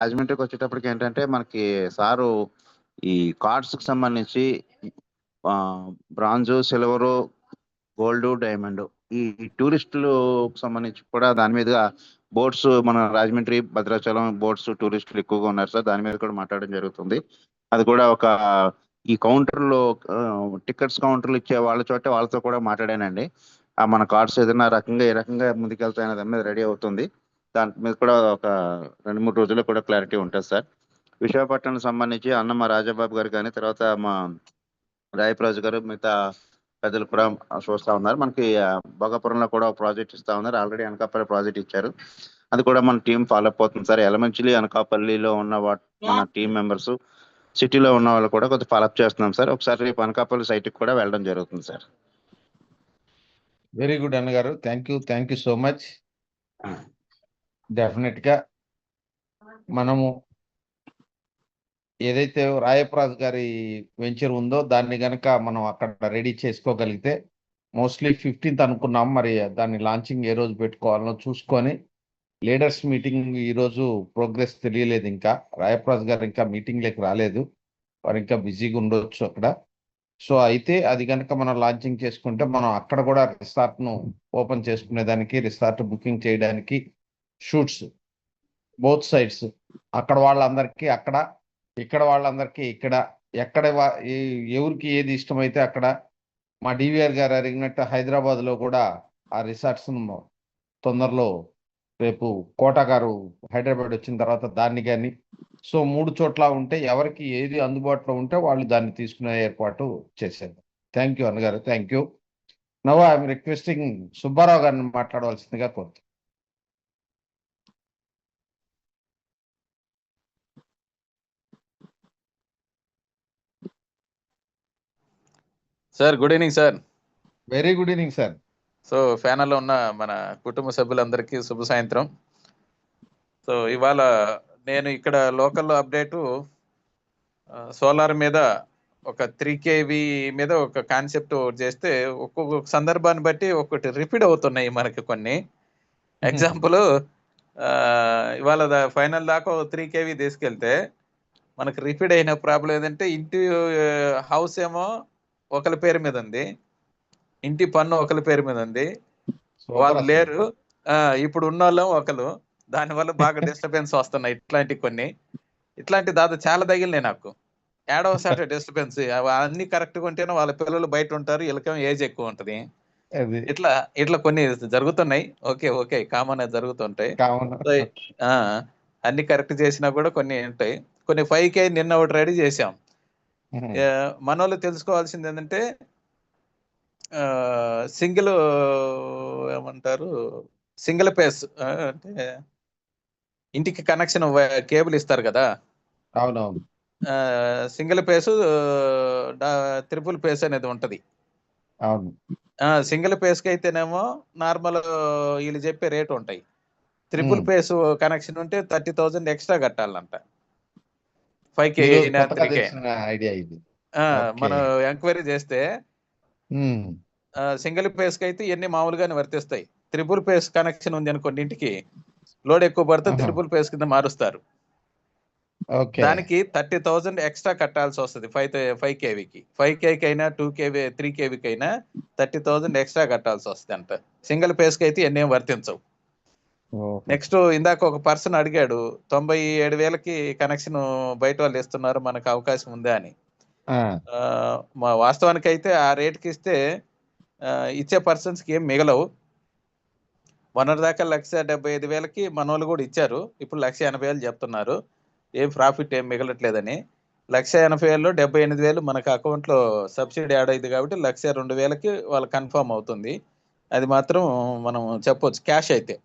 రాజమండ్రికి వచ్చేటప్పటికి ఏంటంటే మనకి సారు ఈ కార్డ్స్ కి సంబంధించి బ్రాంజు, సిల్వరు, గోల్డ్, డైమండ్ ఈ టూరిస్టులు సంబంధించి కూడా దాని మీదుగా బోట్స్ మన రాజమండ్రి, భద్రాచలం బోట్స్ టూరిస్టులు ఎక్కువగా ఉన్నారు సార్. దాని మీద కూడా మాట్లాడడం జరుగుతుంది. అది కూడా ఒక ఈ కౌంటర్లో టికెట్స్ కౌంటర్లు ఇచ్చే వాళ్ళ చోట వాళ్ళతో కూడా మాట్లాడానండి. మన కార్డ్స్ ఏదైనా రకంగా ఏ రకంగా ముందుకెళ్తాయనే దాని మీద రెడీ అవుతుంది. దాని మీద కూడా ఒక 2-3 రోజుల్లో కూడా క్లారిటీ ఉంటుంది సార్. విశాఖపట్నం సంబంధించి అన్నమ్మ రాజాబాబు గారు కానీ, తర్వాత మా రాయప్రాజు గారు, మిగతా పెద్దలు కూడా చూస్తా ఉన్నారు. మనకి భోగాపురంలో కూడా ఒక ప్రాజెక్ట్ ఇస్తా ఉన్నారు. ఆల్రెడీ అనకాపల్లి ప్రాజెక్ట్ ఇచ్చారు. అది కూడా మన టీం ఫాలో అప్ అవుతుంది సార్. ఎలమంచిలి, అనకాపల్లిలో ఉన్న మన టీం మెంబర్స్, సిటీలో ఉన్న వాళ్ళు కూడా కొంచెం ఫాలో అప్ చేస్తున్నాం సార్. ఒకసారి రేపు అనకాపల్లి సైట్కి కూడా వెళ్ళడం జరుగుతుంది సార్. వెరీ గుడ్ అన్నగారు, thank you so much. Definite గా మనము ఏదైతే రాయప్రాజ్ గారి వెంచర్ ఉందో దాన్ని గనక మనం అక్కడ రెడీ చేసుకోగలిగితే, మోస్ట్లీ 15th అనుకున్నాం. మరి దాన్ని లాంచింగ్ ఏ రోజు పెట్టుకోవాలో చూసుకొని, లీడర్స్ మీటింగ్ ఈ రోజు ప్రోగ్రెస్ తెలియలేదు. ఇంకా రాయప్రాజ్ గారు ఇంకా మీటింగ్లోకి రాలేదు, వారు ఇంకా బిజీగా ఉండొచ్చు అక్కడ. సో అయితే అది కనుక మనం లాంచింగ్ చేసుకుంటే, మనం అక్కడ కూడా రిసార్ట్ ను ఓపెన్ చేసుకునేదానికి, రిసార్ట్ బుకింగ్ చేయడానికి, షూట్స్ బోత్ సైడ్స్, అక్కడ వాళ్ళందరికీ అక్కడ, ఇక్కడ వాళ్ళందరికీ ఇక్కడ, ఎక్కడ ఎవరికి ఏది ఇష్టమైతే అక్కడ. మా డివిఆర్ గారు అడిగినట్టు హైదరాబాద్లో కూడా ఆ రిసార్ట్స్ తొందరలో, రేపు కోట గారు హైదరాబాద్ వచ్చిన తర్వాత దాన్ని కానీ, సో 3 చోట్ల ఉంటే ఎవరికి ఏది అందుబాటులో ఉంటే వాళ్ళు దాన్ని తీసుకునే ఏర్పాటు చేసేది. థ్యాంక్ యూ అన్నగారు, thank you. Now I'm requesting Subbarao గారిని మాట్లాడవలసిందిగా కోరుతున్నాను. Sir good evening sir. Very good evening sir. So ప్యానల్లో ఉన్న మన కుటుంబ సభ్యులందరికీ శుభ సాయంత్రం. సో ఇవాళ నేను ఇక్కడ లోకల్లో అప్డేటు సోలార్ మీద ఒక 3 kV మీద ఒక కాన్సెప్ట్ చేస్తే, ఒక్కొక్క సందర్భాన్ని బట్టి ఒక్కటి రిపీట్ అవుతున్నాయి మనకి కొన్ని. ఎగ్జాంపుల్, ఇవాళ ఫైనల్ దాకా 3 kV తీసుకెళ్తే మనకు రిపీట్ అయిన ప్రాబ్లం ఏంటంటే, ఇంటి హౌస్ ఏమో ఒకరి పేరు మీద ఉంది, ఇంటి పన్ను ఒకరి పేరు మీద ఉంది, వాళ్ళు లేరు, ఇప్పుడు ఉన్న వాళ్ళం ఒకరు. దానివల్ల బాగా డిస్టర్బెన్స్ వస్తున్నాయి. ఇట్లాంటి దాదాపు చాలా తగిలినాయి నాకు. ఏడవ సాట డిస్టర్బెన్స్. అన్ని కరెక్ట్గా ఉంటేనే వాళ్ళ పిల్లలు బయట ఉంటారు, వీళ్ళకేమో ఏజ్ ఎక్కువ ఉంటది. ఇట్లా కొన్ని జరుగుతున్నాయి. ఓకే కామన్ జరుగుతుంటాయి. అన్ని కరెక్ట్ చేసినా కూడా కొన్ని ఉంటాయి. కొన్ని 5K నిన్న ఒకటి రెడీ చేసాం. మనోళ్ళు తెలుసుకోవాల్సింది ఏంటంటే, సింగిల్ ఏమంటారు, సింగిల్ పేస్ అంటే ఇంటికి కనెక్షన్ కేబుల్ ఇస్తారు కదా. అవునవును. సింగిల్ పేస్, ట్రిపుల్ పేస్ అనేది ఉంటది. అవును. సింగిల్ పేస్ కి అయితేనేమో నార్మల్ వీళ్ళు చెప్పే రేట్ ఉంటాయి. ట్రిపుల్ పేస్ కనెక్షన్ ఉంటే 30,000 ఎక్స్ట్రా కట్టాలంట. 5K ఐడియా ఇది. మనం ఎంక్వైరీ చేస్తే సింగిల్ పేస్ కి అయితే ఇవన్నీ మామూలుగానే వర్తిస్తాయి. ట్రిపుల్ పేస్ కనెక్షన్ ఉంది అనుకోండి, ఇంటికి లోడ్ ఎక్కువ పడితే ట్రిపుల్ పేస్ కింద మారుస్తారు. దానికి 30,000 ఎక్స్ట్రా కట్టాల్సి వస్తుంది. 5 kVకి, 5K అయినా 2 kV 3 kVకి అయినా 30,000 ఎక్స్ట్రా కట్టాల్సి వస్తుంది అంట. సింగిల్ పేస్ కి అయితే ఇవన్నీ వర్తించవు. నెక్స్ట్, ఇందాక ఒక పర్సన్ అడిగాడు, 97,000కి కనెక్షన్ బయట వాళ్ళు ఇస్తున్నారు, మనకు అవకాశం ఉందా అని. మా వాస్తవానికి అయితే ఆ రేట్కి ఇస్తే ఇచ్చే పర్సన్స్ కి ఏం మిగలవు. మొన్నటిదాకా 175,000కి మనోళ్ళు కూడా ఇచ్చారు. ఇప్పుడు 180,000 చెప్తున్నారు. ఏం ప్రాఫిట్ ఏం మిగలట్లేదని. 180,000లో 78,000 మనకు అకౌంట్లో సబ్సిడీ యాడ్ అయింది కాబట్టి 102,000కి వాళ్ళు కన్ఫర్మ్ అవుతుంది. అది మాత్రం మనం చెప్పొచ్చు. క్యాష్ అయితే,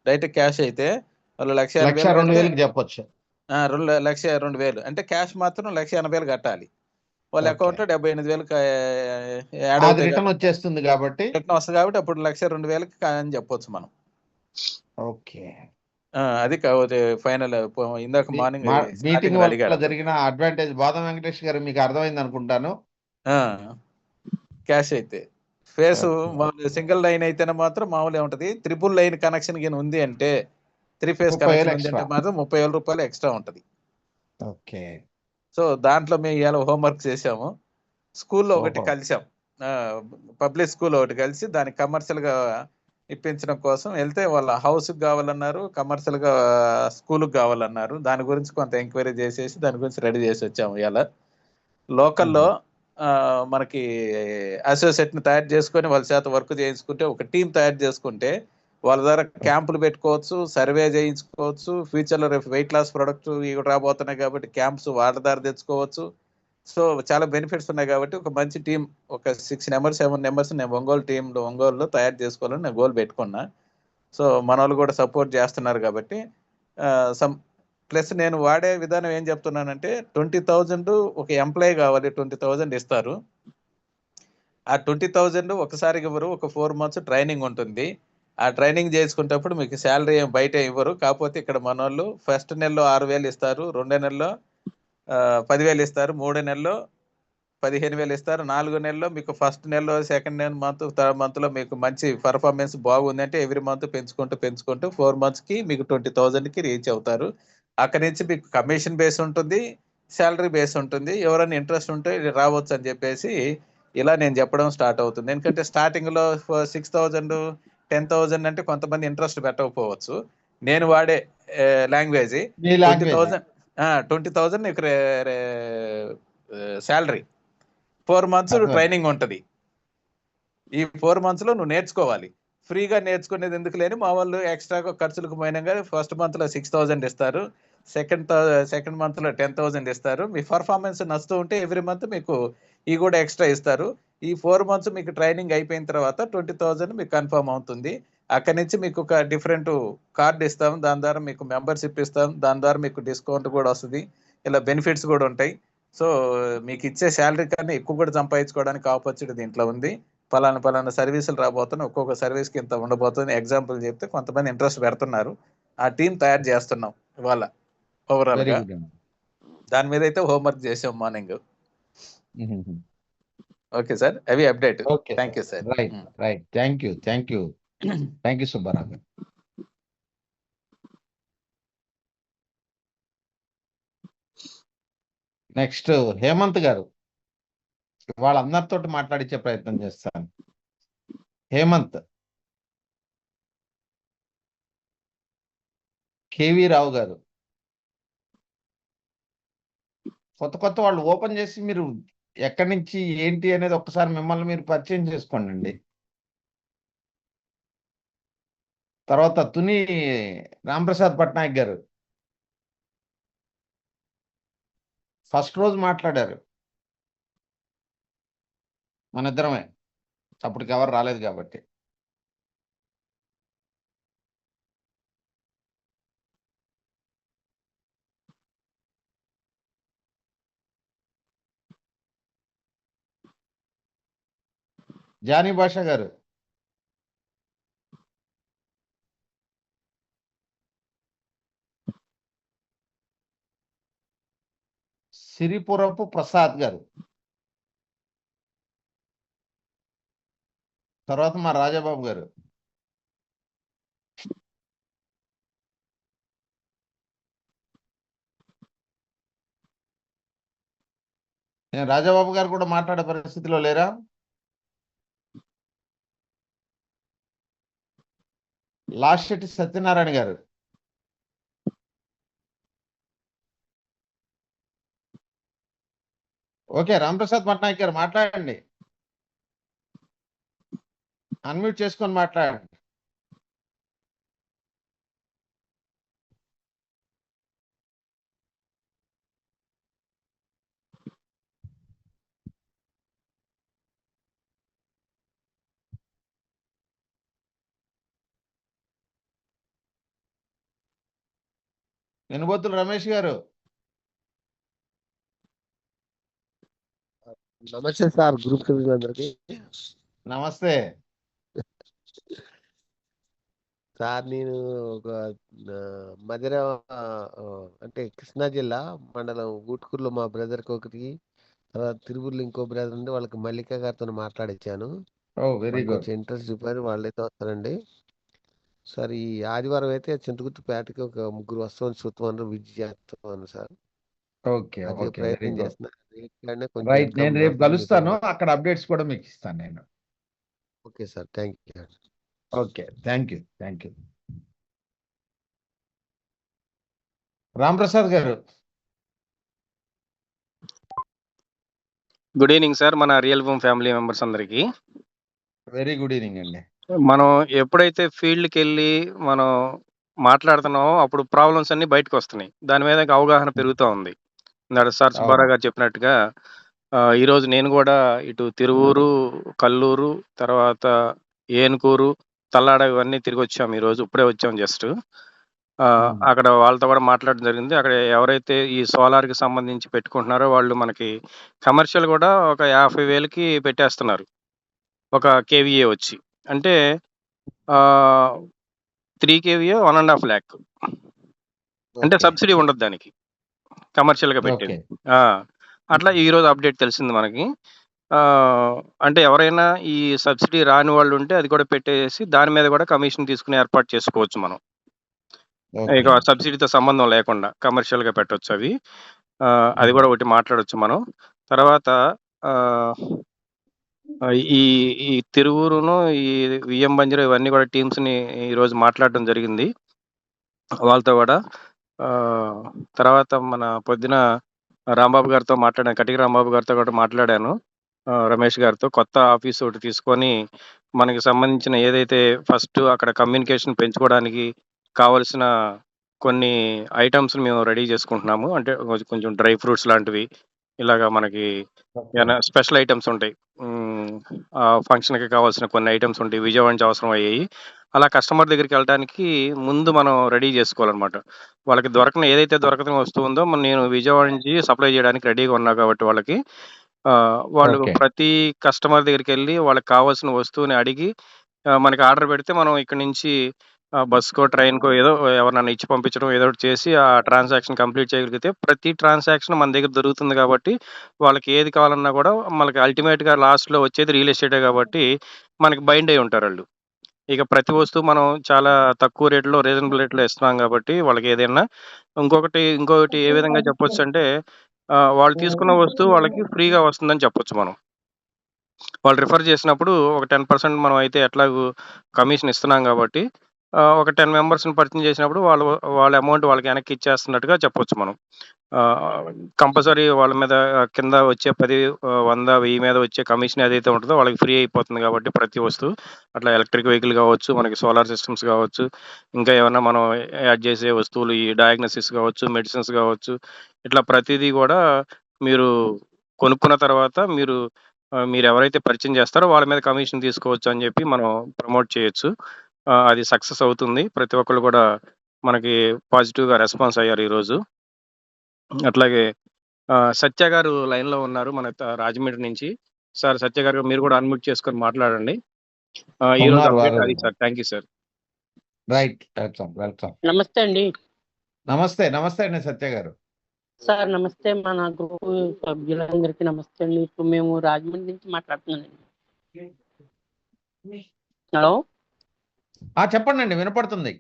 డైరెక్ట్ క్యాష్ అయితే వాళ్ళు 1,02,000 చెప్పొచ్చు. 1,02,000 అంటే క్యాష్ మాత్రం 180,000 కట్టాలి. వాళ్ళ అకౌంట్ లో 78,000 యాడ్ అవుతుంది, రిటర్న్ వచ్చేస్తుంది కాబట్టి, రిటర్న్ వస్తుంది కాబట్టి అప్పుడు 102,000కి అని చెప్పొచ్చు మనం. ఓకే, అది ఫైనల్. ఇందాక మార్నింగ్ మీటింగ్ వల్ల జరిగిన అడ్వాంటేజ్ బాదం వెంకటేష్ గారు మీకు అర్థమైంది అనుకుంటాను. క్యాష్ అయితే ఫేస్ సింగిల్ లైన్ అయితేనే మాత్రం మామూలుగా ఉంటది. ట్రిపుల్ లైన్ కనెక్షన్ కింద ఉంది అంటే 3 ఫేజ్ 30,000 కనెక్షన్ ఉంది extra. అంటే మాత్రం 30,000 రూపాయలు ఎక్స్ట్రా ఉంటది. ఓకే. సో దాంట్లో మేము ఇవాళ హోంవర్క్ చేసాము. స్కూల్లో ఒకటి ఓహో. కలిసాం, పబ్లిక్ స్కూల్ ఒకటి కలిసి దానికి కమర్షియల్ గా ఇప్పించడం కోసం వెళ్తే వాళ్ళ హౌస్ కావాలన్నారు, కమర్షియల్ గా స్కూల్ కావాలన్నారు. దాని గురించి కొంత ఎంక్వైరీ చేసేసి దాని గురించి రెడీ చేసి వచ్చాము. ఇవాళ లోకల్లో మనకి అసోసియేట్ ని తయారు చేసుకొని వాళ్ళ చేత వర్క్ చేయించుకుంటే, ఒక టీం తయారు చేసుకుంటే వాళ్ళ ద్వారా క్యాంపులు పెట్టుకోవచ్చు, సర్వే చేయించుకోవచ్చు. ఫ్యూచర్ లో రేపు వెయిట్ లాస్ ప్రొడక్ట్ ఇవి రాబోతున్నాయి కాబట్టి క్యాంప్స్ వాళ్ళ ద్వారా తెచ్చుకోవచ్చు. సో చాలా బెనిఫిట్స్ ఉన్నాయి కాబట్టి ఒక మంచి టీం, ఒక 6 మెంబర్స్ 7 మెంబర్స్ నేను ఒంగోలులో తయారు చేసుకోవాలని నేను గోల్ పెట్టుకున్నా. సో మన వాళ్ళు కూడా సపోర్ట్ చేస్తున్నారు కాబట్టి ప్లస్ నేను వాడే విధానం ఏం చెప్తున్నానంటే 20,000 ఒక ఎంప్లాయీ కావాలి, 20,000 ఇస్తారు. ఆ 20,000 ఒకసారికి ఇవ్వరు, ఒక 4 months ట్రైనింగ్ ఉంటుంది. ఆ ట్రైనింగ్ చేసుకునేటప్పుడు మీకు శాలరీ ఏం బయట ఇవ్వరు. కాకపోతే ఇక్కడ మన వాళ్ళు ఫస్ట్ నెలలో 6,000 ఇస్తారు, 2వ నెలలో 10,000 ఇస్తారు, 3వ నెలలో 15,000 ఇస్తారు, 4 నెలల్లో మీకు ఫస్ట్ నెలలో సెకండ్ మంత్ థర్డ్ మంత్ లో మీకు మంచి పర్ఫార్మెన్స్ బాగుంది అంటే ఎవ్రీ మంత్ పెంచుకుంటూ 4 months కి మీకు 20,000 కి రీచ్ అవుతారు. అక్కడి నుంచి మీకు కమిషన్ బేస్ ఉంటుంది, శాలరీ బేస్ ఉంటుంది. ఎవరైనా ఇంట్రెస్ట్ ఉంటే రావచ్చు అని చెప్పేసి ఇలా నేను చెప్పడం స్టార్ట్ అవుతుంది. ఎందుకంటే స్టార్టింగ్ లో 6,000 10,000 అంటే కొంతమంది ఇంట్రెస్ట్ పెట్టకపోవచ్చు. నేను వాడే లాంగ్వేజ్ మీ లాంగ్వేజ్ 20,000 నీకు శాలరీ, 4 months ట్రైనింగ్ ఉంటది. ఈ 4 months లో నువ్వు నేర్చుకోవాలి. ఫ్రీగా నేర్చుకునేది ఎందుకు లేని మా వాళ్ళు ఎక్స్ట్రాగా ఖర్చులకు పోయినాగా ఫస్ట్ మంత్ లో 6,000 ఇస్తారు, సెకండ్ మంత్ లో 10,000 ఇస్తారు. మీ పర్ఫార్మెన్స్ నచ్చుతూ ఉంటే ఎవ్రీ మంత్ మీకు ఈ కూడా ఎక్స్ట్రా ఇస్తారు. ఈ 4 months మీకు ట్రైనింగ్ అయిపోయిన తర్వాత 20,000 మీకు కన్ఫర్మ్ అవుతుంది. అక్కడి నుంచి మీకు ఒక డిఫరెంట్ కార్డు ఇస్తాం, దాని ద్వారా మీకు మెంబర్షిప్ ఇస్తాం, దాని ద్వారా మీకు డిస్కౌంట్ కూడా వస్తుంది, ఇలా బెనిఫిట్స్ కూడా ఉంటాయి. సో మీకు ఇచ్చే శాలరీ కన్నా ఎక్కువ కూడా సంపాదించుకోవడానికి ఆపర్చునిటీ దీంట్లో ఉంది. పలానా సర్వీసులు రాబోతున్నాయి, ఒక్కొక్క సర్వీస్కి ఇంత ఉండబోతుంది ఎగ్జాంపుల్ చెప్తే కొంతమంది ఇంట్రెస్ట్ పెడుతున్నారు. ఆ టీం తయారు చేస్తున్నాం ఇవాళ ఓవరాల్ వెరీ గా. గుడ్ అండి. దాని మీద అయితే హోంవర్క్ చేసాం మార్నింగ్. ఓకే సార్, అవి update. Okay thank you sir. Right thank you Subbarao గారు. నెక్స్ట్ హేమంత్ గారు, వాళ్ళందరితో మాట్లాడించే ప్రయత్నం చేస్తాను. హేమంత్. కేవీ రావు గారు, కొత్త వాళ్ళు ఓపెన్ చేసి మీరు ఎక్కడి నుంచి ఏంటి అనేది ఒక్కసారి మిమ్మల్ని మీరు పరిచయం చేసుకోండి. తర్వాత తుని రాంప్రసాద్ పట్నాయక్ గారు ఫస్ట్ రోజు మాట్లాడారు, మన ఇద్దరమే, అప్పటికి ఎవరు రాలేదు కాబట్టి. జానీ భాషా గారు, సిరిపురపు ప్రసాద్ గారు, తర్వాత మా రాజాబాబు గారు, రాజాబాబు గారు కూడా మాట్లాడే పరిస్థితిలో లేరా? లాస్టెట్టి సత్యనారాయణ గారు, ఓకే. రాంప్రసాద్ పట్నాయక్ గారు మాట్లాడండి, అన్మ్యూట్ చేసుకొని మాట్లాడండి. వెనుబొత్తుల రమేష్ గారు, నమస్తే సార్, గ్రూప్ సభ్యులందరికీ నమస్తే సార్. నేను ఒక మధిర అంటే కృష్ణా జిల్లా మండలం ఊట్కూరులో మా బ్రదర్కి ఒకటి, తర్వాత తిరువురులో ఇంకో బ్రదర్ ఉండి వాళ్ళకి మల్లిక గారితో మాట్లాడించాను. Very good. కొంచెం ఇంట్రెస్ట్ చూపారు, వాళ్ళైతే వస్తారండి. సార్ ఈ ఆదివారం అయితే చింతగుర్తుపేటకి ఒక ముగ్గురు వస్తామని చూస్తామన్నారు, విజిట్ చేస్తామన్నారు సార్. ఓకే అదే ఓకే, వెరీ ప్రయత్నం గుడ్. చేస్తున్నా. రేపు కొంచెం రైట్, ఇన్కమ్ నేను రేపు వస్తుంది కలుస్తాను, మీరు. అక్కడ అప్డేట్స్ కూడా మీకు ఇస్తాను నేను. Okay sir, thank you. Okay, thank you, thank you. Ramprasad గారు. గుడ్ ఈవినింగ్ సార్, మన రియల్ బూమ్ ఫ్యామిలీ మెంబర్స్ అందరికీ. వెరీ గుడ్ ఈవినింగ్ అండి. మనం ఎప్పుడైతే ఫీల్డ్కి వెళ్ళి మనం మాట్లాడుతున్నామో అప్పుడు ప్రాబ్లమ్స్ అన్ని బయటకు వస్తున్నాయి. దాని మీద అవగాహన పెరుగుతూ ఉంది. సార్ సుబ్బారావు గారు చెప్పినట్టుగా ఈరోజు నేను కూడా ఇటు తిరువూరు, కల్లూరు, తర్వాత ఏనుకూరు, తల్లాడ ఇవన్నీ తిరిగి వచ్చాము. ఈరోజు ఇప్పుడే వచ్చాం జస్ట్. అక్కడ వాళ్ళతో కూడా మాట్లాడడం జరిగింది. అక్కడ ఎవరైతే ఈ సోలార్కి సంబంధించి పెట్టుకుంటున్నారో వాళ్ళు మనకి కమర్షియల్ కూడా ఒక 50,000కి పెట్టేస్తున్నారు ఒక కేవీఏ వచ్చి. అంటే 3 కేవీఏ 1.5 lakh. అంటే సబ్సిడీ ఉండదు దానికి, కమర్షియల్గా పెట్టేది. అట్లా ఈరోజు అప్డేట్ తెలిసింది మనకి. అంటే ఎవరైనా ఈ సబ్సిడీ రాని వాళ్ళు ఉంటే అది కూడా పెట్టేసి దాని మీద కూడా కమిషన్ తీసుకుని ఏర్పాటు చేసుకోవచ్చు మనం. ఇక సబ్సిడీతో సంబంధం లేకుండా కమర్షియల్గా పెట్టవచ్చు అవి. అది కూడా ఒకటి మాట్లాడవచ్చు మనం. తర్వాత ఈ ఈ తిరువూరును, ఈ విఎం బంజరు ఇవన్నీ కూడా టీమ్స్ని ఈరోజు మాట్లాడడం జరిగింది వాళ్ళతో కూడా. తర్వాత మన పొద్దున రాంబాబు గారితో మాట్లాడాను, కటిక రాంబాబు గారితో కూడా మాట్లాడాను, రమేష్ గారితో. కొత్త ఆఫీస్ ఒకటి తీసుకొని మనకి సంబంధించిన ఏదైతే ఫస్ట్ అక్కడ కమ్యూనికేషన్ పెంచుకోవడానికి కావలసిన కొన్ని ఐటమ్స్ మేము రెడీ చేసుకుంటున్నాము. అంటే కొంచెం డ్రై ఫ్రూట్స్ లాంటివి, ఇలాగా మనకి ఏమైనా స్పెషల్ ఐటమ్స్ ఉంటాయి, ఫంక్షన్కి కావాల్సిన కొన్ని ఐటమ్స్ ఉంటాయి, విజయవాడ నుంచి అవసరం అయ్యాయి. అలా కస్టమర్ దగ్గరికి వెళ్ళడానికి ముందు మనం రెడీ చేసుకోవాలన్నమాట. వాళ్ళకి ఏదైతే దొరకని వస్తువు ఉందో నేను విజయవాడ నుంచి సప్లై చేయడానికి రెడీగా ఉన్నా కాబట్టి వాళ్ళకి వాళ్ళు ప్రతి కస్టమర్ దగ్గరికి వెళ్ళి వాళ్ళకి కావాల్సిన వస్తువుని అడిగి మనకి ఆర్డర్ పెడితే మనం ఇక్కడ నుంచి బస్కో, ట్రైన్కో ఏదో ఎవరినైనా ఇచ్చి పంపించడం ఏదో ఒకటి చేసి ఆ ట్రాన్సాక్షన్ కంప్లీట్ చేయగలిగితే ప్రతి ట్రాన్సాక్షన్ మన దగ్గర దొరుకుతుంది కాబట్టి వాళ్ళకి ఏది కావాలన్నా కూడా మనకి అల్టిమేట్గా లాస్ట్లో వచ్చేది రియల్ ఎస్టేటే కాబట్టి మనకి బైండ్ అయి ఉంటారు వాళ్ళు. ఇక ప్రతి వస్తువు మనం చాలా తక్కువ రేట్లో, రీజనబుల్ రేట్లో ఇస్తున్నాం కాబట్టి వాళ్ళకి ఏదైనా ఇంకొకటి ఏ విధంగా చెప్పొచ్చు అంటే వాళ్ళు తీసుకున్న వస్తువు వాళ్ళకి ఫ్రీగా వస్తుందని చెప్పొచ్చు మనం. వాళ్ళు రిఫర్ చేసినప్పుడు ఒక 10% మనం అయితే ఎట్లాగూ కమిషన్ ఇస్తున్నాం కాబట్టి ఒక 10 మెంబర్స్ని పరిచయం చేసినప్పుడు వాళ్ళ అమౌంట్ వాళ్ళకి వెనక్కి ఇచ్చేస్తున్నట్టుగా చెప్పొచ్చు మనం. కంపల్సరీ వాళ్ళ మీద కింద వచ్చే 10, 100, 1000 మీద వచ్చే కమిషన్ ఏదైతే ఉంటుందో వాళ్ళకి ఫ్రీ అయిపోతుంది కాబట్టి ప్రతి వస్తువు. అట్లా ఎలక్ట్రిక్ వెహికల్ కావచ్చు, మనకి సోలార్ సిస్టమ్స్ కావచ్చు, ఇంకా ఏమన్నా మనం యాడ్ చేసే వస్తువులు, ఈ డయాగ్నోసిస్ కావచ్చు, మెడిసిన్స్ కావచ్చు, ఇట్లా ప్రతిదీ కూడా మీరు కొనుక్కున్న తర్వాత మీరు ఎవరైతే పరిచయం చేస్తారో వాళ్ళ మీద కమిషన్ తీసుకోవచ్చు అని చెప్పి మనం ప్రమోట్ చేయొచ్చు. అది సక్సెస్ అవుతుంది. ప్రతి ఒక్కళ్ళు కూడా మనకి పాజిటివ్గా రెస్పాన్స్ అయ్యారు ఈరోజు. అట్లాగే సత్య గారు లైన్లో ఉన్నారు మన రాజమండ్రి నుంచి. సార్ సత్య గారు మీరు కూడా అన్మ్యూట్ చేసుకొని మాట్లాడండి. ఈరోజు అప్డేట్ అది sir. Thank you sir. Right, welcome. నమస్తే అండి. నమస్తే అండి సత్య గారు. సార్ నమస్తే, మన గ్రూప్ సభ్యులందరికీ నమస్తే అండి. ఇప్పుడు మేము రాజమండ్రి నుంచి మాట్లాడుతున్నానండి. హలో, చెప్పండి అండి, వినపడుతుంది.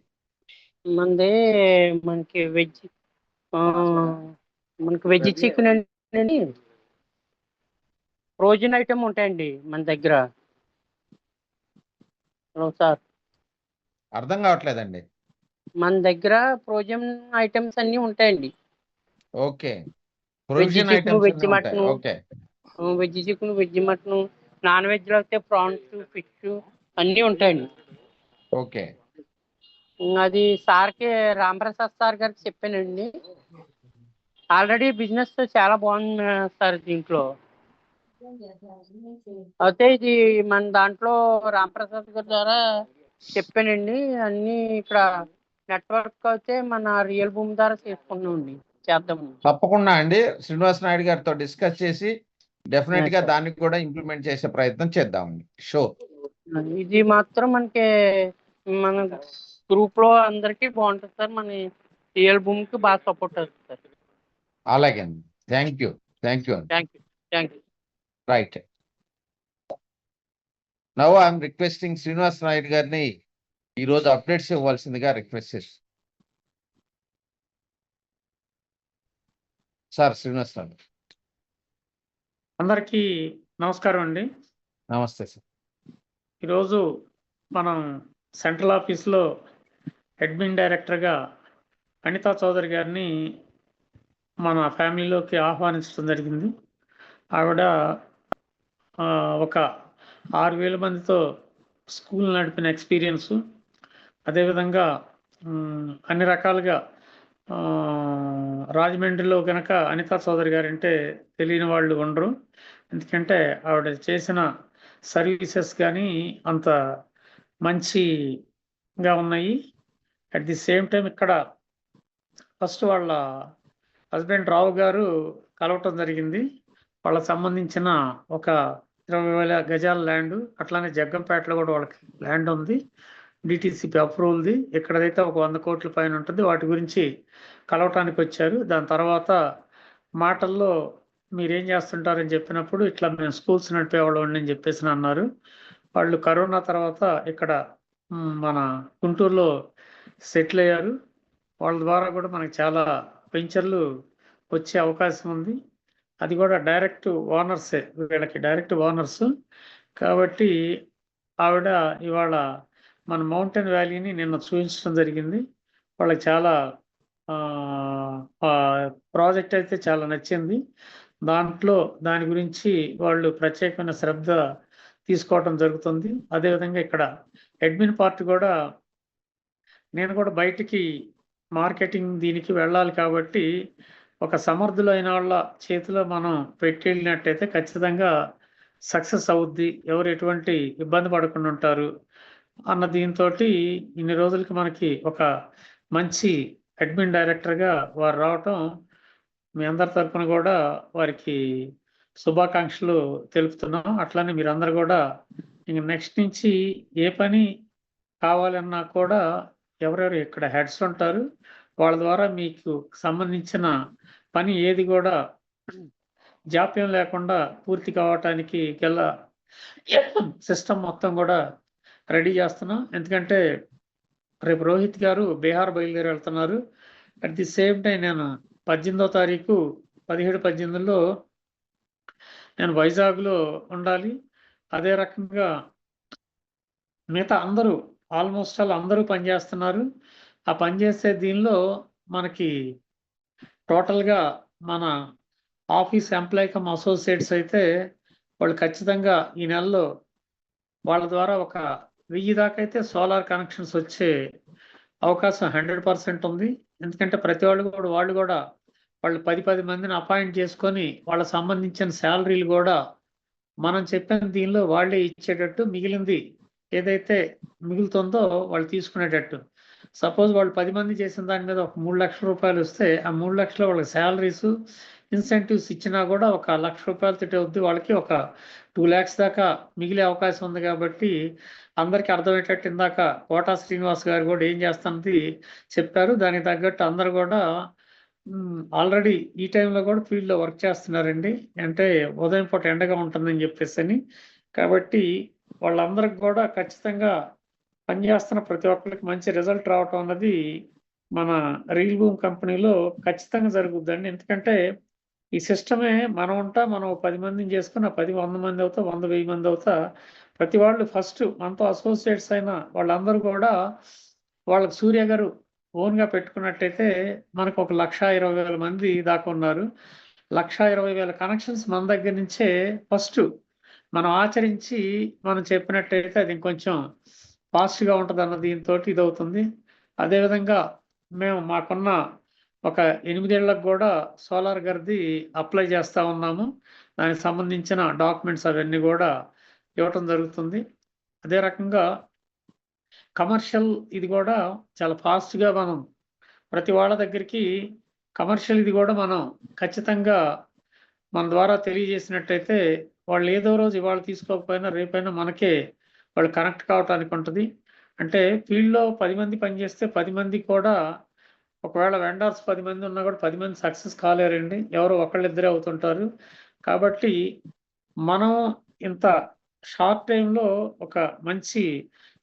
మనకి వెజ్ చికెన్ అండి, ఫ్రోజన్ ఐటమ్ ఉంటాయండి మన దగ్గర. హలో సార్, అర్థం కావట్లేదండి. మన దగ్గర ఫ్రోజన్ ఐటమ్స్ అన్నీ ఉంటాయండి. ఓకే, వెజ్ చికెన్, వెజ్ ఉంటాయి. Mutton, okay, veg chicken, veg mutton, non వెజ్లో అయితే ప్రాన్స్, ఫిష్ అన్నీ ఉంటాయండి. ఓకే, అది సార్కి, రాంప్రసాద్ సార్ గారికి చెప్పానండి. ఆల్రెడీ బిజినెస్ చాలా బాగుంది సార్ దీంట్లో. అయితే ఇది మన దాంట్లో రాంప్రసాద్ గారి ద్వారా చెప్పానండి. అన్నీ ఇక్కడ నెట్వర్క్ అయితే మన రియల్ భూమి ద్వారా చేసుకున్నామండి, చేద్దామండి. తప్పకుండా అండి, శ్రీనివాస్ నాయుడు గారితో డిస్కస్ చేసి డెఫినెట్ గా దానికి కూడా ఇంప్లిమెంట్ చేసే ప్రయత్నం చేద్దామండి. షూర్. ఇది మాత్రం మనకి మన గ్రూప్ లో అందరికీ బాగుంటుంది సార్. మన రియల్ భూమికి బాగా సపోర్ట్ అవుతుంది సార్. అలాగే అండి, thank you. Right, now I'm requesting Srinivas Naidu గారిని ఈరోజు అప్డేట్స్ ఇవ్వాల్సిందిగా రిక్వెస్ట్ చేసి సార్ శ్రీనివాస్ సార్. అందరికీ నమస్కారం అండి. నమస్తే సార్. ఈరోజు మనం సెంట్రల్ ఆఫీస్లో అడ్మిన్ డైరెక్టర్గా అనితా చౌదరి గారిని మన ఫ్యామిలీలోకి ఆహ్వానించడం జరిగింది. ఆవిడ ఒక 6,000 మందితో స్కూల్ నడిపిన ఎక్స్పీరియన్సు, అదేవిధంగా అన్ని రకాలుగా రాజమండ్రిలో కనుక అనితా చౌదరి గారు అంటే తెలియని వాళ్ళు ఉండరు. ఎందుకంటే ఆవిడ చేసిన సర్వీసెస్ కానీ అంత మంచిగా ఉన్నాయి. అట్ ది సేమ్ టైం ఇక్కడ ఫస్ట్ వాళ్ళ హస్బెండ్ రావు గారు కలవటం జరిగింది. వాళ్ళకి సంబంధించిన ఒక 20,000 గజాల ల్యాండ్, అట్లానే జగ్గంపేటలో కూడా వాళ్ళకి ల్యాండ్ ఉంది, డిటిసిపి అప్రూవల్ది. ఇక్కడైతే ఒక 100 కోట్ల పైన ఉంటుంది. వాటి గురించి కలవటానికి వచ్చారు. దాని తర్వాత మాటల్లో మీరేం చేస్తుంటారని చెప్పినప్పుడు ఇట్లా మేము స్కూల్స్ నడిపేవాళ్ళు అని చెప్పేసి అన్నారు. వాళ్ళు కరోనా తర్వాత ఇక్కడ మన గుంటూరులో సెటిల్ అయ్యారు. వాళ్ళ ద్వారా కూడా మనకి చాలా వెంచర్లు వచ్చే అవకాశం ఉంది. అది కూడా డైరెక్ట్ ఓనర్సే, వీళ్ళకి డైరెక్ట్ ఓనర్స్ కాబట్టి ఆవిడ ఇవాళ మన మౌంటైన్ వ్యాలీని నిన్న చూపించడం జరిగింది. వాళ్ళకి చాలా ప్రాజెక్ట్ అయితే చాలా నచ్చింది. దాని గురించి వాళ్ళు ప్రత్యేకమైన శ్రద్ధ తీసుకోవటం జరుగుతుంది. అదేవిధంగా ఇక్కడ అడ్మిన్ పార్ట్ కూడా నేను కూడా బయటికి మార్కెటింగ్ దీనికి వెళ్ళాలి కాబట్టి ఒక సమర్థులైన వాళ్ళ చేతిలో మనం పెట్టి వెళ్ళినట్టయితే ఖచ్చితంగా సక్సెస్ అవుద్ది, ఎవరు ఎటువంటి ఇబ్బంది పడకుండా ఉంటారు అన్న దీంతో ఇన్ని రోజులకి మనకి ఒక మంచి అడ్మిన్ డైరెక్టర్గా వారు రావటం మీ అందరి తరఫున కూడా వారికి శుభాకాంక్షలు తెలుపుతున్నాం. అట్లానే మీరందరూ కూడా ఇంక నెక్స్ట్ నుంచి ఏ పని కావాలన్నా కూడా ఎవరెవరు ఇక్కడ హెడ్స్ ఉంటారు, వాళ్ళ ద్వారా మీకు సంబంధించిన పని ఏది కూడా జాప్యం లేకుండా పూర్తి కావటానికి గల సిస్టమ్ మొత్తం కూడా రెడీ చేస్తున్నాం. ఎందుకంటే రేపు రోహిత్ గారు బీహార్ బయలుదేరి వెళ్తున్నారు. అట్ ది సేమ్ టైం నేను 18వ తారీఖు 17-18లో నేను వైజాగ్లో ఉండాలి. అదే రకంగా మిగతా అందరూ ఆల్మోస్ట్ అందరూ పనిచేస్తున్నారు. ఆ పనిచేసే దీనిలో మనకి టోటల్గా మన ఆఫీస్ ఎంప్లాయీ కమ్ అసోసియేట్స్ అయితే వాళ్ళు ఖచ్చితంగా ఈ నెలలో వాళ్ళ ద్వారా ఒక 1000 దాకా అయితే సోలార్ కనెక్షన్స్ వచ్చే అవకాశం 100% ఉంది. ఎందుకంటే ప్రతి వాళ్ళు కూడా వాళ్ళు 10 మందిని అపాయింట్ చేసుకొని వాళ్ళకి సంబంధించిన శాలరీలు కూడా మనం చెప్పిన దీనిలో వాళ్ళే ఇచ్చేటట్టు, మిగిలింది ఏదైతే మిగులుతుందో వాళ్ళు తీసుకునేటట్టు. సపోజ్ వాళ్ళు 10 మంది చేసిన దాని మీద ఒక 3 లక్షల రూపాయలు వస్తే ఆ 3 లక్షలు వాళ్ళకి శాలరీస్ ఇన్సెంటివ్స్ ఇచ్చినా కూడా ఒక 1 లక్ష రూపాయలతో అవుద్ది. వాళ్ళకి ఒక 2 lakhs దాకా మిగిలే అవకాశం ఉంది. కాబట్టి అందరికీ అర్థమయ్యేటట్టు ఇందాక కోటా శ్రీనివాస్ గారు కూడా ఏం చేస్తున్నది చెప్పారు. దానికి తగ్గట్టు అందరు కూడా ఆల్రెడీ ఈ టైంలో కూడా ఫీల్డ్లో వర్క్ చేస్తున్నారండి. అంటే ఉదయం పూట ఎండగా ఉంటుందని చెప్పేసి కాబట్టి వాళ్ళందరికి కూడా ఖచ్చితంగా పనిచేస్తున్న ప్రతి ఒక్కరికి మంచి రిజల్ట్ రావటం అన్నది మన రియల్ భూమి కంపెనీలో ఖచ్చితంగా జరుగుద్దండి. ఎందుకంటే ఈ సిస్టమే మనం 10 మందిని చేసుకున్న 10 100 మంది అవుతా, 100 1000 మంది అవుతా, ప్రతి వాళ్ళు ఫస్ట్ మనతో అసోసియేట్స్ అయిన వాళ్ళందరూ కూడా వాళ్ళకి సూర్య గారు ఓన్గా పెట్టుకున్నట్టయితే మనకు ఒక 1,20,000 మంది దాకా ఉన్నారు. 1,20,000 కనెక్షన్స్ మన దగ్గర నుంచే ఫస్ట్ మనం ఆచరించి మనం చెప్పినట్టయితే అది ఇంకొంచెం ఫాస్ట్గా ఉంటుంది అన్న దీంతో ఇది అవుతుంది. అదేవిధంగా మేము మాకున్న ఒక 8 ఏళ్లకు కూడా సోలార్ గారిది అప్లై చేస్తూ ఉన్నాము. దానికి సంబంధించిన డాక్యుమెంట్స్ అవన్నీ కూడా ఇవ్వటం జరుగుతుంది. అదే రకంగా కమర్షియల్ ఇది కూడా చాలా ఫాస్ట్గా మనం ప్రతి వాళ్ళ దగ్గరికి కమర్షియల్ ఇది కూడా మనం ఖచ్చితంగా మన ద్వారా తెలియజేసినట్టయితే వాళ్ళు ఏదో రోజు ఇవాళ తీసుకోకపోయినా రేపైనా మనకే వాళ్ళు కనెక్ట్ కావటానికి ఉంటుంది. అంటే ఫీల్డ్లో 10 మంది పనిచేస్తే 10 మంది కూడా ఒకవేళ వెండర్స్ 10 మంది ఉన్నా కూడా 10 మంది సక్సెస్ కాలేరండి, ఎవరో ఒకళ్ళిద్దరే అవుతుంటారు. కాబట్టి మనం ఇంత షార్ట్ టైంలో ఒక మంచి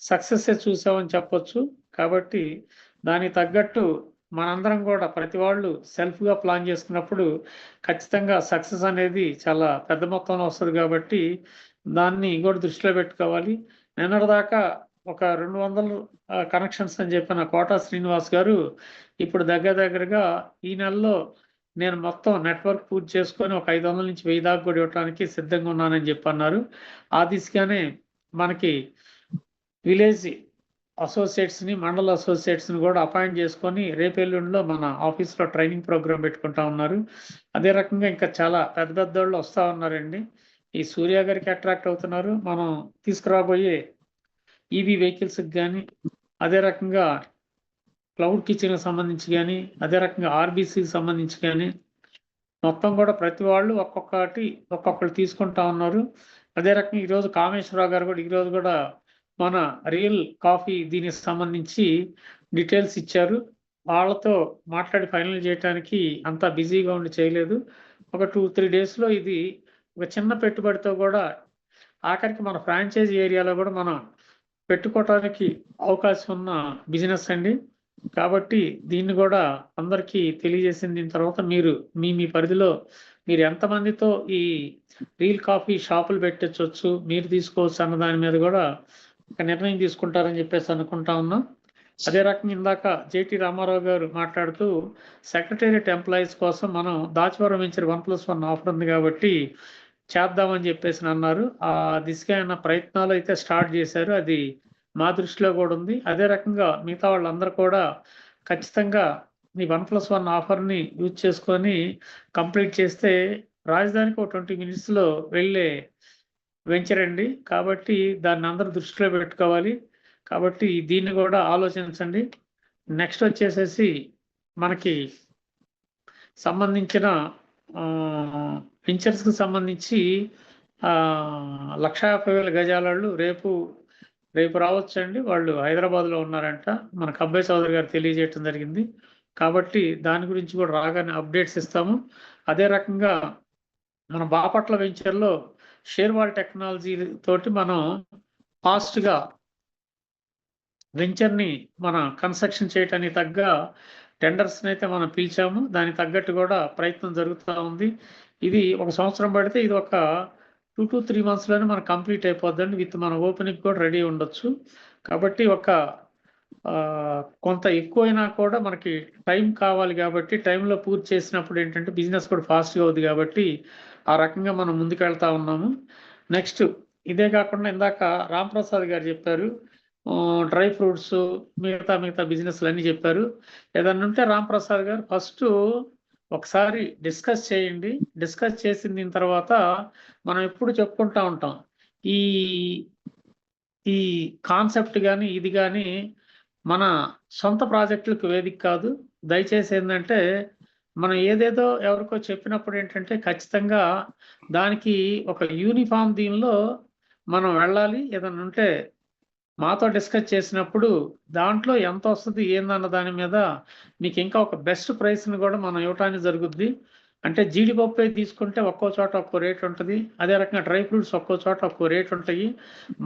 సక్సెస్ చూసామని చెప్పొచ్చు. కాబట్టి దానికి తగ్గట్టు మనందరం కూడా ప్రతి వాళ్ళు సెల్ఫ్గా ప్లాన్ చేసుకున్నప్పుడు ఖచ్చితంగా సక్సెస్ అనేది చాలా పెద్ద మొత్తంలో వస్తుంది. కాబట్టి దాన్ని కూడా దృష్టిలో పెట్టుకోవాలి. నిన్నటిదాకా ఒక 200 కనెక్షన్స్ అని చెప్పిన కోటా శ్రీనివాస్ గారు ఇప్పుడు దగ్గరగా ఈ నెలలో నేను మొత్తం నెట్వర్క్ పూర్తి చేసుకొని ఒక 500 నుంచి 1000 దాకా కూడా ఇవ్వడానికి సిద్ధంగా ఉన్నానని చెప్పి అన్నారు. ఆ దిశగానే మనకి విలేజ్ అసోసియేట్స్ని, మండల అసోసియేట్స్ని కూడా అపాయింట్ చేసుకొని రేపెల్లుండిలో మన ఆఫీస్లో ట్రైనింగ్ ప్రోగ్రామ్ పెట్టుకుంటా ఉన్నారు. అదే రకంగా ఇంకా చాలా పెద్ద వాళ్ళు వస్తూ ఉన్నారండి. ఈ సూర్య గారికి అట్రాక్ట్ అవుతున్నారు. మనం తీసుకురాబోయే ఈవీ వెహికల్స్కి కానీ, అదే రకంగా క్లౌడ్ కిచెన్కి సంబంధించి కానీ, అదే రకంగా ఆర్బీసీకి సంబంధించి కానీ మొత్తం కూడా ప్రతి వాళ్ళు ఒక్కొక్కరు తీసుకుంటా ఉన్నారు. అదే రకంగా ఈరోజు కామేశ్వరరావు గారు కూడా ఈరోజు కూడా మన రియల్ కాఫీ దీనికి సంబంధించి డీటెయిల్స్ ఇచ్చారు. వాళ్ళతో మాట్లాడి ఫైనల్ చేయడానికి అంతా బిజీగా ఉండి చేయలేదు. ఒక 2-3 డేస్లో ఇది ఒక చిన్న పెట్టుబడితో కూడా ఆఖరికి మన ఫ్రాంచైజీ ఏరియాలో కూడా మనం పెట్టుకోవటానికి అవకాశం ఉన్న బిజినెస్ అండి. కాబట్టి దీన్ని కూడా అందరికీ తెలియజేసిన దీని తర్వాత మీరు మీ పరిధిలో మీరు ఎంతమందితో ఈ రియల్ కాఫీ షాపులు పెట్టచ్చు, మీరు తీసుకోవచ్చు అన్న దాని మీద కూడా ఒక నిర్ణయం తీసుకుంటారని చెప్పేసి అనుకుంటా ఉన్నాం. అదే రకంగా ఇందాక జేటీ రామారావు గారు మాట్లాడుతూ సెక్రటేరియట్ ఎంప్లాయీస్ కోసం మనం దాచవరం వెంచర్ 1+1 ఆఫర్ ఉంది కాబట్టి చేద్దామని చెప్పేసి అన్నారు. ఆ దిశగా అయిన ప్రయత్నాలు అయితే స్టార్ట్ చేశారు. అది మా దృష్టిలో కూడా ఉంది. అదే రకంగా మిగతా వాళ్ళందరూ కూడా ఖచ్చితంగా ఈ 1+1 ఆఫర్ని యూజ్ చేసుకొని కంప్లీట్ చేస్తే రాజధానికి ఒక 20 మినిట్స్లో వెళ్ళే వెంచర్ అండి. కాబట్టి దాన్ని అందరూ దృష్టిలో పెట్టుకోవాలి. కాబట్టి దీన్ని కూడా ఆలోచించండి. నెక్స్ట్ వచ్చేసేసి మనకి సంబంధించిన వెంచర్స్కి సంబంధించి 1,50,000 గజాలు రేపు రావచ్చండి. వాళ్ళు హైదరాబాద్లో ఉన్నారంట. మనకు అబ్బాయి చౌదరి గారు తెలియజేయటం జరిగింది. కాబట్టి దాని గురించి కూడా రాగానే అప్డేట్స్ ఇస్తాము. అదే రకంగా మన బాపట్ల వెంచర్లో షేర్వాల్ టెక్నాలజీ తోటి మనం ఫాస్ట్గా వెంచర్ని మన కన్స్ట్రక్షన్ చేయటానికి తగ్గ టెండర్స్ని అయితే మనం పిలిచాము. దానికి తగ్గట్టు కూడా ప్రయత్నం జరుగుతూ ఉంది. ఇది 1 సంవత్సరం పడితే ఇది ఒక 2 to 3 monthsలోనే మనకు కంప్లీట్ అయిపోద్దండి. విత్ మన ఓపెనింగ్ కూడా రెడీ ఉండొచ్చు. కాబట్టి కొంత ఎక్కువైనా కూడా మనకి టైం కావాలి. కాబట్టి టైంలో పూర్తి చేసినప్పుడు ఏంటంటే బిజినెస్ కూడా ఫాస్ట్గా అవుతుంది. కాబట్టి ఆ రకంగా మనం ముందుకు వెళ్తా ఉన్నాము. నెక్స్ట్ ఇదే కాకుండా ఇందాక రాంప్రసాద్ గారు చెప్పారు డ్రై ఫ్రూట్స్ మిగతా బిజినెస్లు అన్నీ చెప్పారు. ఏదన్నా ఉంటే రాంప్రసాద్ గారు ఫస్ట్ ఒకసారి డిస్కస్ చేయండి. డిస్కస్ చేసిన దీని తర్వాత మనం ఎప్పుడు చెప్పుకుంటా ఉంటాం ఈ కాన్సెప్ట్ కానీ ఇది కానీ మన సొంత ప్రాజెక్టులకు వేదిక కాదు. దయచేసి ఏంటంటే మనం ఏదేదో ఎవరికో చెప్పినప్పుడు ఏంటంటే ఖచ్చితంగా దానికి ఒక యూనిఫామ్ దీనిలో మనం వెళ్ళాలి. ఏదన్నా ఉంటే మాతో డిస్కస్ చేసినప్పుడు దాంట్లో ఎంత వస్తుంది ఏందన్న దాని మీద మీకు ఇంకా ఒక బెస్ట్ ప్రైస్ని కూడా మనం ఇవ్వటానికి జరుగుద్ది. అంటే జీడిపప్పు తీసుకుంటే ఒక్కో చోట ఒక్కో రేట్ ఉంటుంది. అదే రకంగా డ్రై ఫ్రూట్స్ ఒక్కో చోట ఒక్కో రేట్ ఉంటాయి.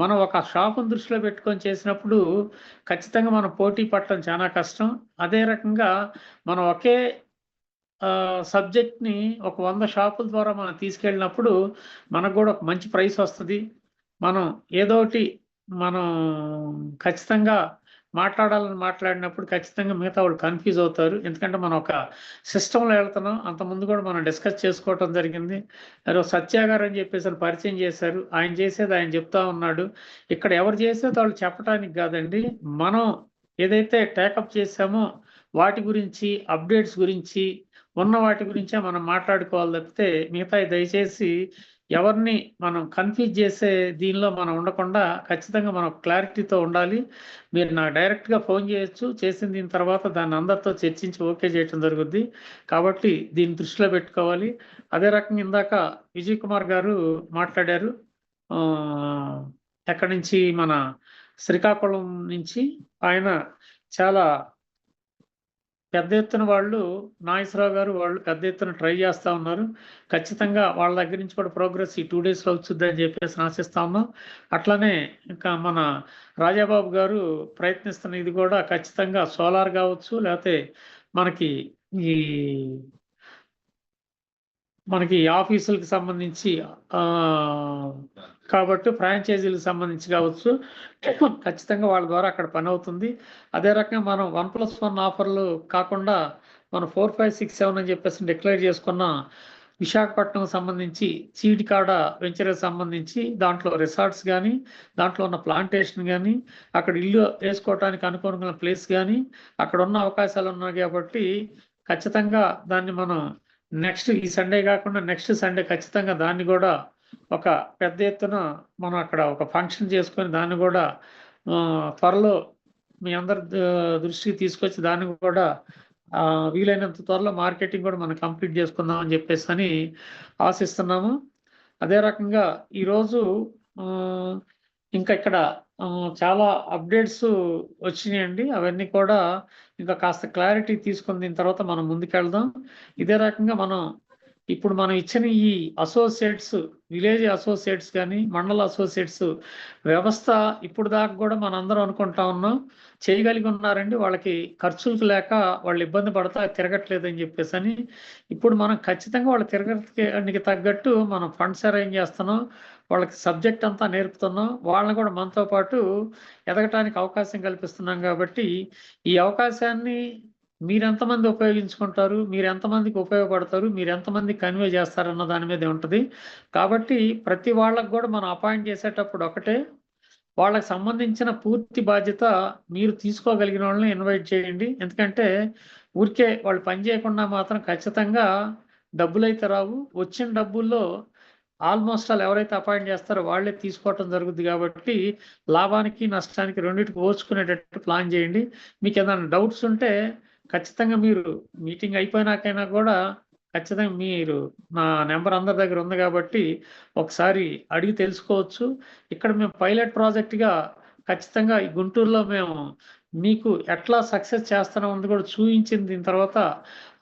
మనం ఒక షాపును దృష్టిలో పెట్టుకొని చేసినప్పుడు ఖచ్చితంగా మనం పోటీ పడటం చాలా కష్టం. అదే రకంగా మనం ఒకే సబ్జెక్ట్ని ఒక 100 షాపుల ద్వారా మనం తీసుకెళ్ళినప్పుడు మనకు కూడా ఒక మంచి ప్రైస్ వస్తుంది. మనం ఏదోటి మనం ఖచ్చితంగా మాట్లాడినప్పుడు ఖచ్చితంగా మిగతా వాళ్ళు కన్ఫ్యూజ్ అవుతారు. ఎందుకంటే మనం ఒక సిస్టంలో వెళ్తున్నాం. అంతకుముందు కూడా మనం డిస్కస్ చేసుకోవటం జరిగింది. సత్య గారు అని చెప్పేసి పరిచయం చేశారు. ఆయన చేసేది ఆయన చెప్తా ఉన్నాడు. ఇక్కడ ఎవరు చేసేది వాళ్ళు చెప్పడానికి కాదండి. మనం ఏదైతే టేకప్ చేసామో వాటి గురించి అప్డేట్స్ గురించి ఉన్న వాటి గురించే మనం మాట్లాడుకోవాలి తప్పితే మిగతా దయచేసి ఎవరిని మనం కన్ఫ్యూజ్ చేసే దీనిలో మనం ఉండకుండా ఖచ్చితంగా మనం క్లారిటీతో ఉండాలి. మీరు నాకు డైరెక్ట్గా ఫోన్ చేయొచ్చు. చేసిన దీని తర్వాత దాన్ని అందరితో చర్చించి ఓకే చేయటం జరుగుద్ది. కాబట్టి దీన్ని దృష్టిలో పెట్టుకోవాలి. అదే రకంగా ఇందాక విజయ్ కుమార్ గారు మాట్లాడారు. ఎక్కడి నుంచి మన శ్రీకాకుళం నుంచి ఆయన చాలా పెద్ద ఎత్తున వాళ్ళు నాగేశ్వరరావు గారు వాళ్ళు పెద్ద ఎత్తున ట్రై చేస్తూ ఉన్నారు. ఖచ్చితంగా వాళ్ళ దగ్గర నుంచి కూడా ప్రోగ్రెస్ ఈ 2 డేస్లో వచ్చిందని చెప్పేసి ఆశిస్తా ఉన్నాం. అట్లానే ఇంకా మన రాజాబాబు గారు ప్రయత్నిస్తున్న ఇది కూడా ఖచ్చితంగా సోలార్ కావచ్చు, లేకపోతే మనకి ఈ ఆఫీసులకు సంబంధించి కాబట్టి ఫ్రాంచైజీలకు సంబంధించి కావచ్చు, ఖచ్చితంగా వాళ్ళ ద్వారా అక్కడ పని అవుతుంది. అదే రకంగా మనం 1+1 ఆఫర్లు కాకుండా మనం 4, 5, 6, 7 అని చెప్పేసి డిక్లేర్ చేసుకున్న విశాఖపట్నం సంబంధించి చీడికాడ వెంచర్కి సంబంధించి దాంట్లో రిసార్ట్స్ కానీ, దాంట్లో ఉన్న ప్లాంటేషన్ కానీ, అక్కడ ఇల్లు వేసుకోవడానికి అనుకూలమైన ప్లేస్ కానీ, అక్కడ ఉన్న అవకాశాలు ఉన్నాయి కాబట్టి ఖచ్చితంగా దాన్ని మనం నెక్స్ట్ ఈ సండే కాకుండా నెక్స్ట్ సండే ఖచ్చితంగా దాన్ని కూడా ఒక పెద్ద ఎత్తున మనం అక్కడ ఒక ఫంక్షన్ చేసుకొని దాన్ని కూడా త్వరలో మీ అందరి దృష్టికి తీసుకొచ్చి దాన్ని కూడా వీలైనంత త్వరలో మార్కెటింగ్ కూడా మనం కంప్లీట్ చేసుకుందాం అని చెప్పేసి అని ఆశిస్తున్నాము. అదే రకంగా ఈరోజు ఇంకా ఇక్కడ చాలా అప్డేట్స్ వచ్చినాయండి. అవన్నీ కూడా ఇంకా కాస్త క్లారిటీ తీసుకున్న దీని తర్వాత మనం ముందుకెళ్దాం. ఇదే రకంగా ఇప్పుడు మనం ఇచ్చిన ఈ అసోసియేట్స్, విలేజ్ అసోసియేట్స్ కానీ, మండల అసోసియేట్స్ వ్యవస్థ ఇప్పుడు దాకా కూడా మనందరం అనుకుంటా ఉన్నాం చేయగలిగి ఉన్నారండి. వాళ్ళకి ఖర్చులకు లేక వాళ్ళు ఇబ్బంది పడతా తిరగట్లేదని చెప్పేసి అని. ఇప్పుడు మనం ఖచ్చితంగా వాళ్ళు తిరగడానికి తగ్గట్టు మనం ఫండ్స్ అరేంజ్ చేస్తున్నాం, వాళ్ళకి సబ్జెక్ట్ అంతా నేర్పుతున్నాం, వాళ్ళని కూడా మనతో పాటు ఎదగటానికి అవకాశం కల్పిస్తున్నాం. కాబట్టి ఈ అవకాశాన్ని మీరు ఎంతమంది ఉపయోగించుకుంటారు, మీరు ఎంతమందికి ఉపయోగపడతారు, మీరు ఎంతమందికి కన్వే చేస్తారన్న దాని మీద ఉంటుంది. కాబట్టి ప్రతి వాళ్ళకు కూడా మనం అపాయింట్ చేసేటప్పుడు ఒకటే, వాళ్ళకి సంబంధించిన పూర్తి బాధ్యత మీరు తీసుకోగలిగిన వాళ్ళని ఇన్వైట్ చేయండి. ఎందుకంటే ఊరికే వాళ్ళు పని చేయకుండా మాత్రం ఖచ్చితంగా డబ్బులైతే రావు. వచ్చిన డబ్బుల్లో ఆల్మోస్ట్ ఆల్ ఎవరైతే అపాయింట్ చేస్తారో వాళ్ళే తీసుకోవటం జరుగుతుంది. కాబట్టి లాభానికి నష్టానికి రెండింటికి ఓర్చుకునేటట్టు ప్లాన్ చేయండి. మీకు ఏదైనా డౌట్స్ ఉంటే ఖచ్చితంగా మీరు మీటింగ్ అయిపోయినాకైనా కూడా ఖచ్చితంగా మీరు నా నెంబర్ అందరి దగ్గర ఉంది కాబట్టి ఒకసారి అడిగి తెలుసుకోవచ్చు. ఇక్కడ మేము పైలట్ ప్రాజెక్ట్గా ఖచ్చితంగా ఈ గుంటూరులో మేము మీకు ఎట్లా సక్సెస్ చేస్తున్నాం ఉంది కూడా చూపించింది. దీని తర్వాత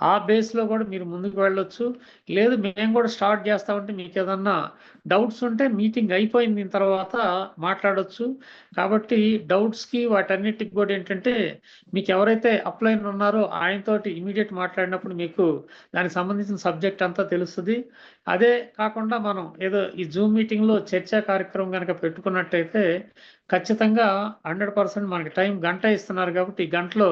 ఆ బేస్లో కూడా మీరు ముందుకు వెళ్ళొచ్చు. లేదు మేము కూడా స్టార్ట్ చేస్తామంటే మీకు ఏదన్నా డౌట్స్ ఉంటే మీటింగ్ అయిపోయిన దీని తర్వాత మాట్లాడవచ్చు. కాబట్టి డౌట్స్కి వాటన్నిటికి కూడా ఏంటంటే మీకు ఎవరైతే అప్లైన్ ఉన్నారో ఆయనతోటి ఇమీడియట్ మాట్లాడినప్పుడు మీకు దానికి సంబంధించిన సబ్జెక్ట్ అంతా తెలుస్తుంది. అదే కాకుండా మనం ఏదో ఈ జూమ్ మీటింగ్లో చర్చా కార్యక్రమం కనుక పెట్టుకున్నట్టయితే ఖచ్చితంగా 100% మనకి టైం గంట ఇస్తున్నారు. కాబట్టి ఈ గంటలో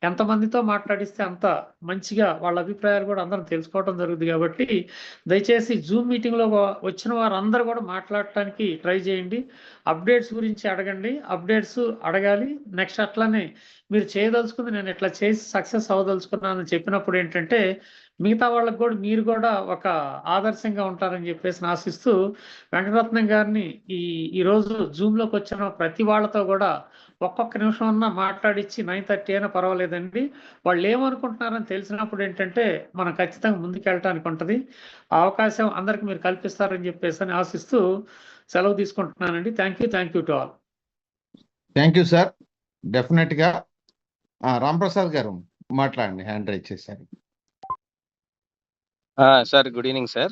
ఎంతమందితో మాట్లాడిస్తే అంత మంచిగా వాళ్ళ అభిప్రాయాలు కూడా అందరం తెలుసుకోవడం జరుగుతుంది. కాబట్టి దయచేసి జూమ్ మీటింగ్లో వచ్చిన వారందరూ కూడా మాట్లాడటానికి ట్రై చేయండి. అప్డేట్స్ గురించి అడగండి, అప్డేట్స్ అడగాలి. నెక్స్ట్ అట్లానే మీరు చేయదలుచుకుంది నేను ఇట్లా చేసి సక్సెస్ అవ్వదలుచుకున్నానని చెప్పినప్పుడు ఏంటంటే మిగతా వాళ్ళకు కూడా మీరు కూడా ఒక ఆదర్శంగా ఉంటారని చెప్పేసి ఆశిస్తూ వెంకటరత్నం గారిని ఈరోజు జూమ్లోకి వచ్చిన ప్రతి వాళ్ళతో కూడా ఒక్కొక్క నిమిషం అన్నా మాట్లాడిచ్చి 9:30 అయినా పర్వాలేదండి. వాళ్ళు ఏమనుకుంటున్నారని తెలిసినప్పుడు ఏంటంటే మనం ఖచ్చితంగా ముందుకెళ్ళటానికి ఉంటుంది. ఆ అవకాశం అందరికి మీరు కల్పిస్తారని చెప్పేసి అని ఆశిస్తూ సెలవు తీసుకుంటున్నానండి. Thank you to all. Thank you sir. డెఫినెట్గా రాంప్రసాద్ గారు మాట్లాడండి, హ్యాండ్ రైజ్ చేశారు. Sir good evening sir.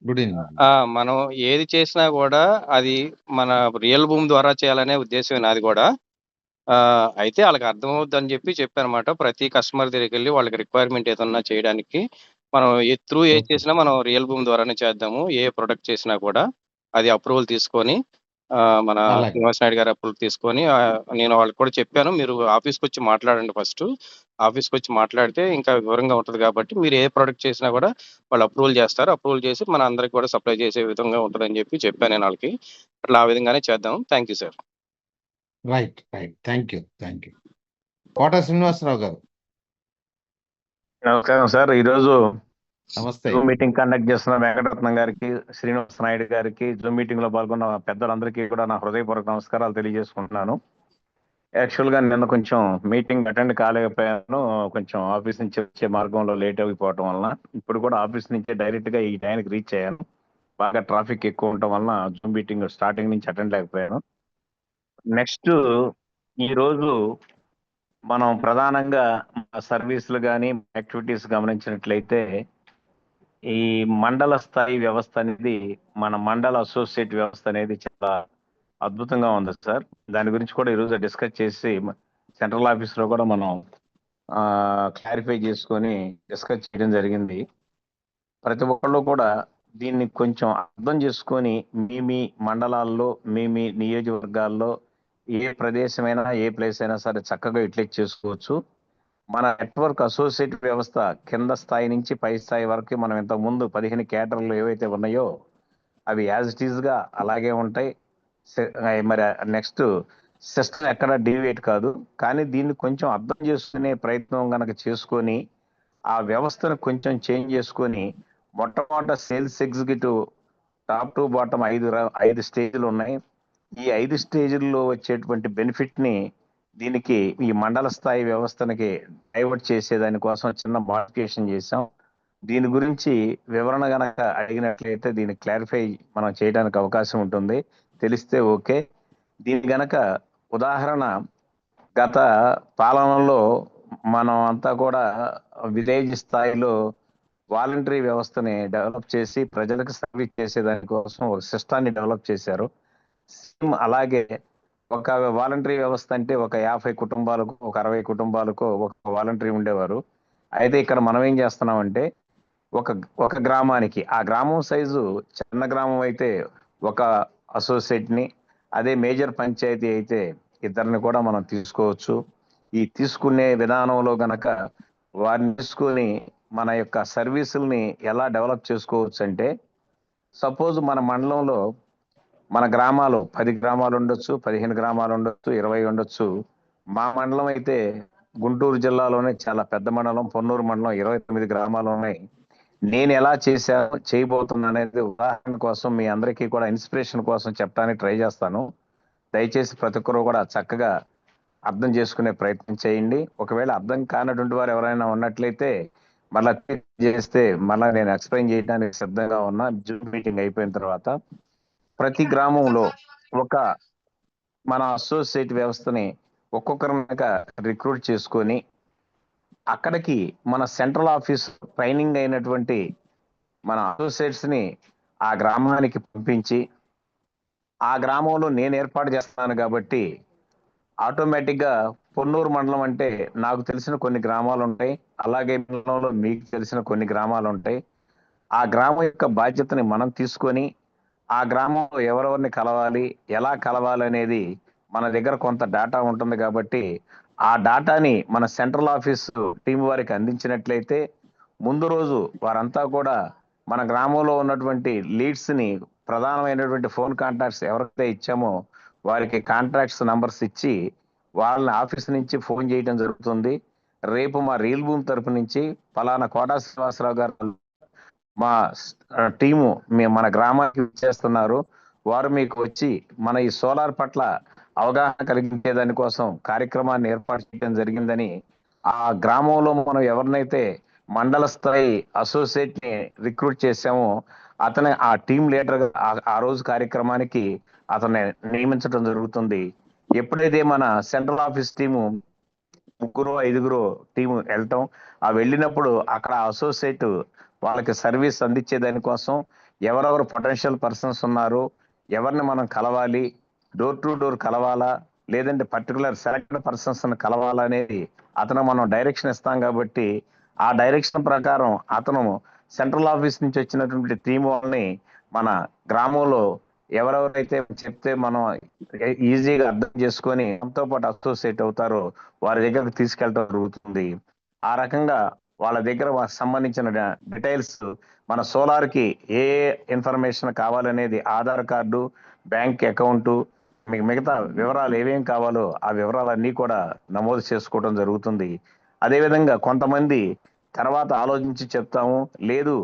Good evening. మనం ఏది చేసినా కూడా అది మన రియల్ భూమి ద్వారా చేయాలనే ఉద్దేశం నాది కూడా. అయితే వాళ్ళకి అర్థమవుద్ది అని చెప్పానమాట. ప్రతి కస్టమర్ దగ్గరికి వెళ్ళి వాళ్ళకి రిక్వైర్మెంట్ ఏదన్నా చేయడానికి మనం త్రూ ఏది చేసినా మనం రియల్ భూమి ద్వారానే చేద్దాము. ఏ ప్రొడక్ట్ చేసినా కూడా అది అప్రూవల్ తీసుకొని మన శ్రీనివాస్ నాయుడు గారి అప్రూవల్ తీసుకొని నేను వాళ్ళకి కూడా చెప్పాను, మీరు ఆఫీస్కి వచ్చి మాట్లాడండి. ఫస్ట్ ఆఫీస్కి వచ్చి మాట్లాడితే ఇంకా వివరంగా ఉంటుంది. కాబట్టి మీరు ఏ ప్రోడక్ట్ చేసినా కూడా వాళ్ళు అప్రూవల్ చేస్తారు. అప్రూవల్ చేసి మన అందరికి కూడా సప్లై చేసే విధంగా ఉంటుందని చెప్పాను నేను వాళ్ళకి. అట్లా ఆ విధంగానే చేద్దాం. Thank you sir. Right. Thank you. Kota Srinivasarao garu. నమస్కారం సార్. ఈరోజు నమస్తే. జూమ్ మీటింగ్ కండక్ట్ చేస్తున్న వెంకటరత్నం గారికి, శ్రీనివాస్ నాయుడు గారికి, జూమ్ మీటింగ్ లో పాల్గొన్న పెద్దలందరికీ కూడా నా హృదయపూర్వక నమస్కారాలు తెలియజేసుకుంటున్నాను. యాక్చువల్ గా నిన్న కొంచెం మీటింగ్ అటెండ్ కాలేకపోయాను, కొంచెం ఆఫీస్ నుంచి వచ్చే మార్గంలో లేట్ అయిపోవటం వలన. ఇప్పుడు కూడా ఆఫీస్ నుంచి డైరెక్ట్ గా ఈ టైంకి రీచ్ అయ్యాను. బాగా ట్రాఫిక్ ఎక్కువ ఉండటం వలన జూమ్ మీటింగ్ స్టార్టింగ్ నుంచి అటెండ్ లేకపోయాను. నెక్స్ట్ ఈరోజు మనం ప్రధానంగా సర్వీసులు కానీ యాక్టివిటీస్ గమనించినట్లయితే ఈ మండల స్థాయి వ్యవస్థ అనేది మన మండల అసోసియేట్ వ్యవస్థ అనేది చాలా అద్భుతంగా ఉంది సార్. దాని గురించి కూడా ఈరోజు డిస్కస్ చేసి సెంట్రల్ ఆఫీస్ లో కూడా మనం క్లారిఫై చేసుకొని డిస్కస్ చేయడం జరిగింది. ప్రతి ఒక్కళ్ళు కూడా దీన్ని కొంచెం అర్థం చేసుకొని మీ మండలాల్లో మీ నియోజకవర్గాల్లో ఏ ప్రదేశమైనా ఏ ప్లేస్ అయినా సరే చక్కగా యూటిలైజ్ చేసుకోవచ్చు. మన నెట్వర్క్ అసోసియేట్ వ్యవస్థ కింద స్థాయి నుంచి పై స్థాయి వరకు మనం ఇంతకు ముందు 15 కేటర్లు ఏవైతే ఉన్నాయో అవి యాజ్ ఇట్ ఈజ్ గా అలాగే ఉంటాయి. మరి నెక్స్ట్ సిస్టమ్ ఎక్కడ డీవియేట్ కాదు. కానీ దీన్ని కొంచెం అర్థం చేసుకునే ప్రయత్నం కనుక చేసుకొని ఆ వ్యవస్థను కొంచెం చేంజ్ చేసుకొని మొట్టమొదట sales executive top to bottom 5 స్టేజ్లు ఉన్నాయి. ఈ 5 స్టేజ్ల్లో వచ్చేటువంటి బెనిఫిట్ ని దీనికి ఈ మండల స్థాయి వ్యవస్థనికి డైవర్ట్ చేసేదాని కోసం చిన్న మోడిఫికేషన్ చేసాం. దీని గురించి వివరణ గనక అడిగినట్లయితే దీన్ని క్లారిఫై మనం చేయడానికి అవకాశం ఉంటుంది. తెలిస్తే ఓకే. దీని గనక ఉదాహరణ గత పాలనలో మనం అంతా కూడా విలేజ్ స్థాయిలో వాలంటరీ వ్యవస్థని డెవలప్ చేసి ప్రజలకు సర్వీస్ చేసే దానికోసం ఒక సిస్టాన్ని డెవలప్ చేశారు. అలాగే ఒక వాలంటరీ వ్యవస్థ అంటే ఒక 50 కుటుంబాలకు ఒక 60 కుటుంబాలకు ఒక వాలంటరీ ఉండేవారు. అయితే ఇక్కడ మనం ఏం చేస్తున్నామంటే ఒక గ్రామానికి ఆ గ్రామం సైజు చిన్న గ్రామం అయితే ఒక అసోసియేట్ ని, అదే మేజర్ పంచాయతీ అయితే ఇద్దరిని కూడా మనం తీసుకోవచ్చు. ఈ తీసుకునే విధానంలో గనక వారిని తీసుకొని మన యొక్క సర్వీసుల్ని ఎలా డెవలప్ చేసుకోవచ్చు అంటే సపోజ్ మన మండలంలో మన గ్రామాలు 10 గ్రామాలు ఉండొచ్చు, 15 గ్రామాలు ఉండొచ్చు, 20 ఉండొచ్చు. మా మండలం అయితే గుంటూరు జిల్లాలోనే చాలా పెద్ద మండలం, పొన్నూరు మండలం 29 గ్రామాలు ఉన్నాయి. నేను ఎలా చేయబోతున్నా అనేది ఉదాహరణ కోసం మీ అందరికీ కూడా ఇన్స్పిరేషన్ కోసం చెప్పడానికి ట్రై చేస్తాను. దయచేసి ప్రతి ఒక్కరు కూడా చక్కగా అర్థం చేసుకునే ప్రయత్నం చేయండి. ఒకవేళ అర్థం కానటువంటి వారు ఎవరైనా ఉన్నట్లయితే మళ్ళా చేస్తే మళ్ళీ నేను ఎక్స్ప్లెయిన్ చేయడానికి సిద్ధంగా ఉన్నా. జూమ్ మీటింగ్ అయిపోయిన తర్వాత ప్రతి గ్రామంలో మన అసోసియేట్ వ్యవస్థని ఒక్కొక్కరిగా రిక్రూట్ చేసుకొని అక్కడికి మన సెంట్రల్ ఆఫీస్ ట్రైనింగ్ అయినటువంటి మన అసోసియేట్స్ ని ఆ గ్రామానికి పంపించి ఆ గ్రామంలో నేను ఏర్పాటు చేస్తాను కాబట్టి ఆటోమేటిక్ గా పొన్నూరు మండలం అంటే నాకు తెలిసిన కొన్ని గ్రామాలు ఉంటాయి, అలాగే మండలంలో మీకు తెలిసిన కొన్ని గ్రామాలు ఉంటాయి. ఆ గ్రామం యొక్క బాధ్యతని మనం తీసుకొని ఆ గ్రామంలో ఎవరెవరిని కలవాలి, ఎలా కలవాలి అనేది మన దగ్గర కొంత డేటా ఉంటుంది కాబట్టి ఆ డేటాని మన సెంట్రల్ ఆఫీస్ టీం వారికి అందించినట్లయితే ముందు రోజు వారంతా కూడా మన గ్రామంలో ఉన్నటువంటి లీడ్స్ ని ప్రధానమైనటువంటి ఫోన్ కాంటాక్ట్స్ ఎవరైతే ఇచ్చామో వారికి కాంటాక్ట్స్ నంబర్స్ ఇచ్చి వాళ్ళని ఆఫీస్ నుంచి ఫోన్ చేయడం జరుగుతుంది. రేపు మా రియల్ భూమి తరపు నుంచి పలానా కోటా శ్రీనివాసరావు గారు మా టీము మన గ్రామానికి చేస్తున్నారు, వారు మీకు వచ్చి మన ఈ సోలార్ పట్ల అవగాహన కలిగించే దానికోసం కార్యక్రమాన్ని ఏర్పాటు చేయడం జరిగిందని ఆ గ్రామంలో మనం ఎవరినైతే మండల స్థాయి అసోసియేట్ ని రిక్రూట్ చేశామో అతనే ఆ టీం లీడర్ గా ఆ రోజు కార్యక్రమానికి అతన్ని నియమించడం జరుగుతుంది. ఎప్పుడైతే మన సెంట్రల్ ఆఫీస్ టీము 3-5 టీము వెళ్ళటం, ఆ వెళ్ళినప్పుడు అక్కడ అసోసియేట్ వాళ్ళకి సర్వీస్ అందించే దానికోసం ఎవరెవరు పొటెన్షియల్ పర్సన్స్ ఉన్నారు, ఎవరిని మనం కలవాలి, డోర్ టు డోర్ కలవాలా లేదంటే పర్టికులర్ సెలెక్టెడ్ పర్సన్స్ కలవాలా అనేది అతను మనం డైరెక్షన్ ఇస్తాం కాబట్టి ఆ డైరెక్షన్ ప్రకారం అతను సెంట్రల్ ఆఫీస్ నుంచి వచ్చినటువంటి టీం వాళ్ళని మన గ్రామంలో ఎవరెవరైతే చెప్తే మనం ఈజీగా అర్థం చేసుకొని మనతో పాటు అసోసియేట్ అవుతారో వారి దగ్గరకు తీసుకెళ్ళడం జరుగుతుంది. ఆ రకంగా వాళ్ళ దగ్గర సంబంధించిన డీటెయిల్స్ మన సోలార్ కి ఏ ఇన్ఫర్మేషన్ కావాలనేది ఆధార్ కార్డు, బ్యాంక్ అకౌంట్, మీకు మిగతా వివరాలు ఏమేం కావాలో ఆ వివరాలన్నీ కూడా నమోదు చేసుకోవడం జరుగుతుంది. అదేవిధంగా కొంతమంది తర్వాత ఆలోచించి చెప్తాము, లేదు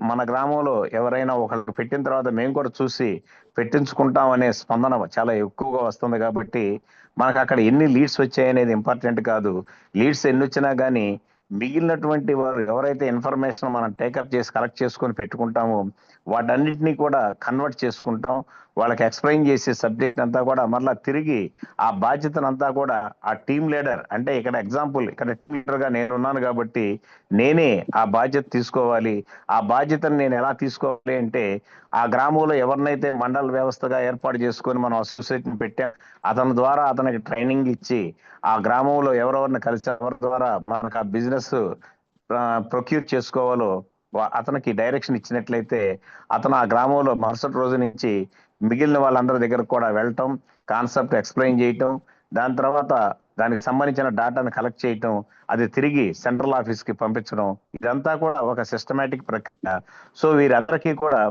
మన గ్రామంలో ఎవరైనా ఒకరికి పెట్టిన తర్వాత మేము కూడా చూసి పెట్టించుకుంటాం అనే స్పందన చాలా ఎక్కువగా వస్తుంది కాబట్టి మనకు అక్కడ ఎన్ని లీడ్స్ వచ్చాయనేది ఇంపార్టెంట్ కాదు. లీడ్స్ ఎన్ని వచ్చినా కానీ మిగిలినటువంటి వారు ఎవరైతే ఇన్ఫర్మేషన్ మనం టేకప్ చేసి కలెక్ట్ చేసుకొని పెట్టుకుంటామో వాటన్నిటినీ కూడా కన్వర్ట్ చేసుకుంటాం. వాళ్ళకి ఎక్స్ప్లెయిన్ చేసే సబ్జెక్ట్ అంతా కూడా మరలా తిరిగి ఆ బాధ్యతనంతా కూడా ఆ టీమ్ లీడర్, అంటే ఇక్కడ ఎగ్జాంపుల్ ఇక్కడ టీమ్ లీడర్ గా నేను ఉన్నాను కాబట్టి నేనే ఆ బాధ్యత తీసుకోవాలి. ఆ బాధ్యతను నేను ఎలా తీసుకోవాలి అంటే, ఆ గ్రామంలో ఎవరినైతే మండల వ్యవస్థగా ఏర్పాటు చేసుకొని మనం అసోసియేషన్ పెట్టాం, అతని ద్వారా అతనికి ట్రైనింగ్ ఇచ్చి ఆ గ్రామంలో ఎవరెవరిని కలిసి ఎవరి ద్వారా మనకు ఆ బిజినెస్ ప్రొక్యూర్ చేసుకోవాలో అతనికి డైరెక్షన్ ఇచ్చినట్లయితే అతను ఆ గ్రామంలో మరుసటి రోజు నుంచి మిగిలిన వాళ్ళందరి దగ్గర కూడా వెళ్ళటం, కాన్సెప్ట్ ఎక్స్ప్లెయిన్ చేయటం, దాని తర్వాత దానికి సంబంధించిన డాటాను కలెక్ట్ చేయటం, అది తిరిగి సెంట్రల్ ఆఫీస్ కి పంపించడం, ఇదంతా కూడా ఒక సిస్టమేటిక్ ప్రక్రియ. సో వీరందరికీ కూడా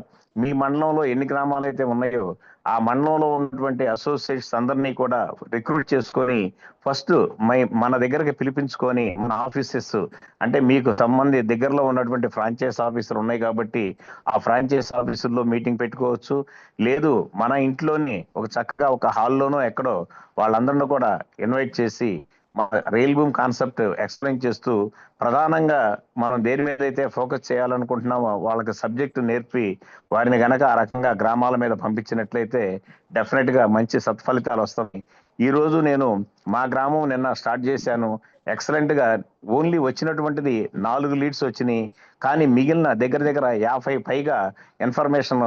మీ మండలంలో ఎన్ని గ్రామాలు అయితే ఉన్నాయో ఆ మండలంలో ఉన్నటువంటి అసోసియేట్స్ అందరినీ కూడా రిక్రూట్ చేసుకొని ఫస్ట్ మన దగ్గరికి పిలిపించుకొని మన ఆఫీసెస్, అంటే మీకు సంబంధి దగ్గరలో ఉన్నటువంటి ఫ్రాంచైజ్ ఆఫీసులు ఉన్నాయి కాబట్టి ఆ ఫ్రాంచైజ్ ఆఫీసుల్లో మీటింగ్ పెట్టుకోవచ్చు. లేదు మన ఇంట్లోని ఒక చక్కగా ఒక హాల్లోనో ఎక్కడో వాళ్ళందరినీ కూడా ఇన్వైట్ చేసి రైల్ బూమ్ కాన్సెప్ట్ ఎక్స్ప్లెయిన్ చేస్తూ ప్రధానంగా మనం దేని మీద అయితే ఫోకస్ చేయాలనుకుంటున్నామో వాళ్ళకి సబ్జెక్టు నేర్పి వారిని గనక ఆ రకంగా గ్రామాల మీద పంపించినట్లయితే డెఫినెట్ గా మంచి సత్ఫలితాలు వస్తాయి. ఈ రోజు నేను మా గ్రామం నిన్న స్టార్ట్ చేశాను. ఎక్సలెంట్ గా ఓన్లీ వచ్చినటువంటిది 4 లీడ్స్ వచ్చినాయి, కానీ మిగిలిన దగ్గర దగ్గర 50 పైగా ఇన్ఫర్మేషన్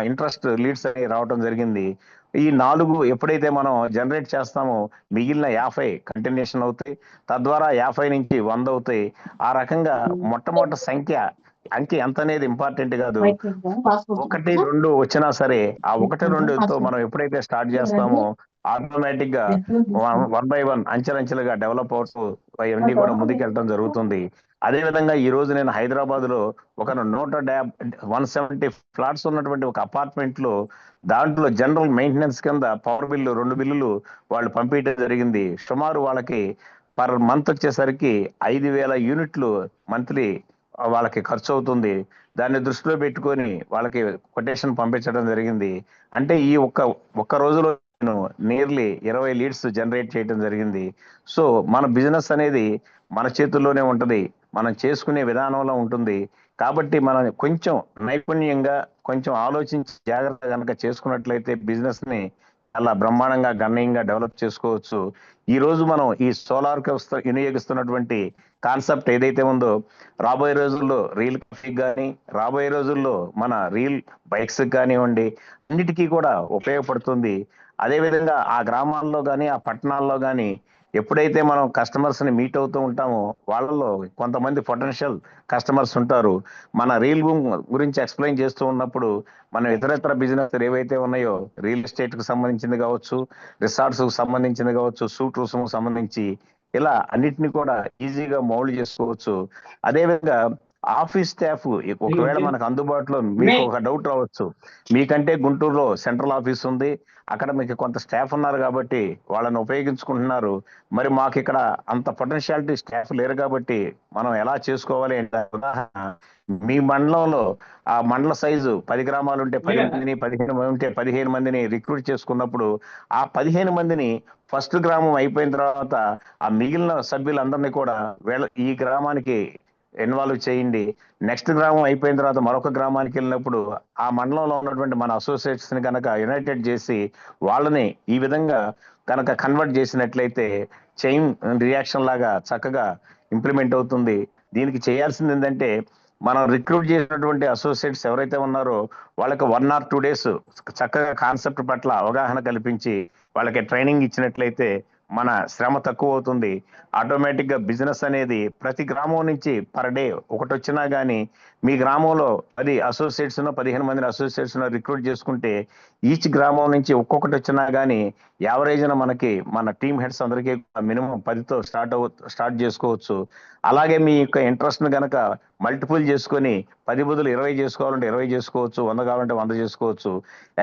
ఇంట్రెస్ట్ లీడ్స్ అని రావడం జరిగింది. ఈ 4 ఎప్పుడైతే మనం జనరేట్ చేస్తామో మిగిలిన 50 కంటిన్యూషన్ అవుతాయి, తద్వారా 50 నుంచి 100 అవుతాయి. ఆ రకంగా మొట్టమొదటి అంకె ఎంత అనేది ఇంపార్టెంట్ కాదు, 1, 2 వచ్చినా సరే ఆ 1, 2తో మనం ఎప్పుడైతే స్టార్ట్ చేస్తామో ఆటోమేటిక్ గా 1 by 1 అంచెలంచెలుగా డెవలప్ అవుతూ అవన్నీ కూడా ముందుకెళ్ళడం జరుగుతుంది. అదే విధంగా ఈ రోజు నేను హైదరాబాద్ లో ఒక 170 ఫ్లాట్స్ ఉన్నటువంటి ఒక అపార్ట్మెంట్ లో దాంట్లో జనరల్ మెయింటెనెన్స్ కింద పవర్ బిల్లు 2 బిల్లులు వాళ్ళు పంపించడం జరిగింది. సుమారు వాళ్ళకి పర్ మంత్ వచ్చేసరికి 5,000 యూనిట్లు మంత్లీ వాళ్ళకి ఖర్చు అవుతుంది. దాన్ని దృష్టిలో పెట్టుకొని వాళ్ళకి కొటేషన్ పంపించడం జరిగింది. అంటే ఈ ఒక్క రోజులో నేను నియర్లీ 20 లీడ్స్ జనరేట్ చేయడం జరిగింది. సో మన బిజినెస్ అనేది మన చేతుల్లోనే ఉంటది, మనం చేసుకునే విధానంలో ఉంటుంది. కాబట్టి మనం కొంచెం నైపుణ్యంగా కొంచెం ఆలోచించి జాగ్రత్తగా కనుక చేసుకున్నట్లయితే బిజినెస్ ని చాలా బ్రహ్మాండంగా గణనీయంగా డెవలప్ చేసుకోవచ్చు. ఈ రోజు మనం ఈ సోలార్ వినియోగిస్తున్నటువంటి కాన్సెప్ట్ ఏదైతే ఉందో రాబోయే రోజుల్లో రీల్ కాఫీ కానీ రాబోయే రోజుల్లో మన రీల్ బైక్స్ కానివ్వండి అన్నిటికీ కూడా ఉపయోగపడుతుంది. అదేవిధంగా ఆ గ్రామాల్లో కానీ ఆ పట్టణాల్లో కానీ ఎప్పుడైతే మనం కస్టమర్స్ ని మీట్ అవుతూ ఉంటామో వాళ్ళలో కొంతమంది పొటెన్షియల్ కస్టమర్స్ ఉంటారు. మన రీల్ బూమ్ గురించి ఎక్స్ప్లెయిన్ చేస్తూ ఉన్నప్పుడు మనం ఇతరత్ర బిజినెస్ ఏవైతే ఉన్నాయో రియల్ ఎస్టేట్ కు సంబంధించింది కావచ్చు, రిసార్ట్స్ కు సంబంధించింది కావచ్చు, సూట్ రూమ్స్ కు సంబంధించి ఇలా అన్నిటిని కూడా ఈజీగా మౌల్డ్ చేసుకోవచ్చు. అదేవిధంగా ఆఫీస్ స్టాఫ్ ఒకవేళ మనకు అందుబాటులో మీకు ఒక డౌట్ రావచ్చు, మీకంటే గుంటూరులో సెంట్రల్ ఆఫీస్ ఉంది, అక్కడ మీకు కొంత స్టాఫ్ ఉన్నారు కాబట్టి వాళ్ళని ఉపయోగించుకుంటున్నారు, మరి మాకు ఇక్కడ అంత పొటెన్షియాలిటీ స్టాఫ్ లేరు కాబట్టి మనం ఎలా చేసుకోవాలి అంటే ఉదాహరణ మీ మండలంలో ఆ మండల సైజు 10 గ్రామాలు ఉంటే 10 మందిని, 15 మంది ఉంటే 15 మందిని రిక్రూట్ చేసుకున్నప్పుడు ఆ 15 మందిని ఫస్ట్ గ్రామం అయిపోయిన తర్వాత ఆ మిగిలిన సభ్యులందరినీ కూడా ఈ గ్రామానికి ఇన్వాల్వ్ చేయండి. నెక్స్ట్ గ్రామం అయిపోయిన తర్వాత మరొక గ్రామానికి వెళ్ళినప్పుడు ఆ మండలంలో ఉన్నటువంటి మన అసోసియేట్స్ ని కనుక యునైటెడ్ చేసి వాళ్ళని ఈ విధంగా కనుక కన్వర్ట్ చేసినట్లయితే చైన్ రియాక్షన్ లాగా చక్కగా ఇంప్లిమెంట్ అవుతుంది. దీనికి చేయాల్సింది ఏంటంటే మనం రిక్రూట్ చేసినటువంటి అసోసియేట్స్ ఎవరైతే ఉన్నారో వాళ్ళకి 1 or 2 days చక్కగా కాన్సెప్ట్ పట్ల అవగాహన కల్పించి వాళ్ళకి ట్రైనింగ్ ఇచ్చినట్లయితే మన శ్రమ తక్కువ అవుతుంది. ఆటోమేటిక్ గా బిజినెస్ అనేది ప్రతి గ్రామం నుంచి పర్ డే ఒకటి వచ్చినా గానీ మీ గ్రామంలో 10 అసోసియేట్స్ 15 మందిని అసోసియేట్స్ రిక్రూట్ చేసుకుంటే ఈచ్ గ్రామం నుంచి ఒక్కొక్కటి వచ్చినా గానీ యావరేజ్ మనకి మన టీమ్ హెడ్స్ అందరికీ మినిమం 10తో స్టార్ట్ చేసుకోవచ్చు. అలాగే మీ యొక్క ఇంట్రెస్ట్ ను గనక మల్టిపుల్ చేసుకొని 10 బదులు 20 చేసుకోవాలంటే 20 చేసుకోవచ్చు, 100 కావాలంటే 100 చేసుకోవచ్చు.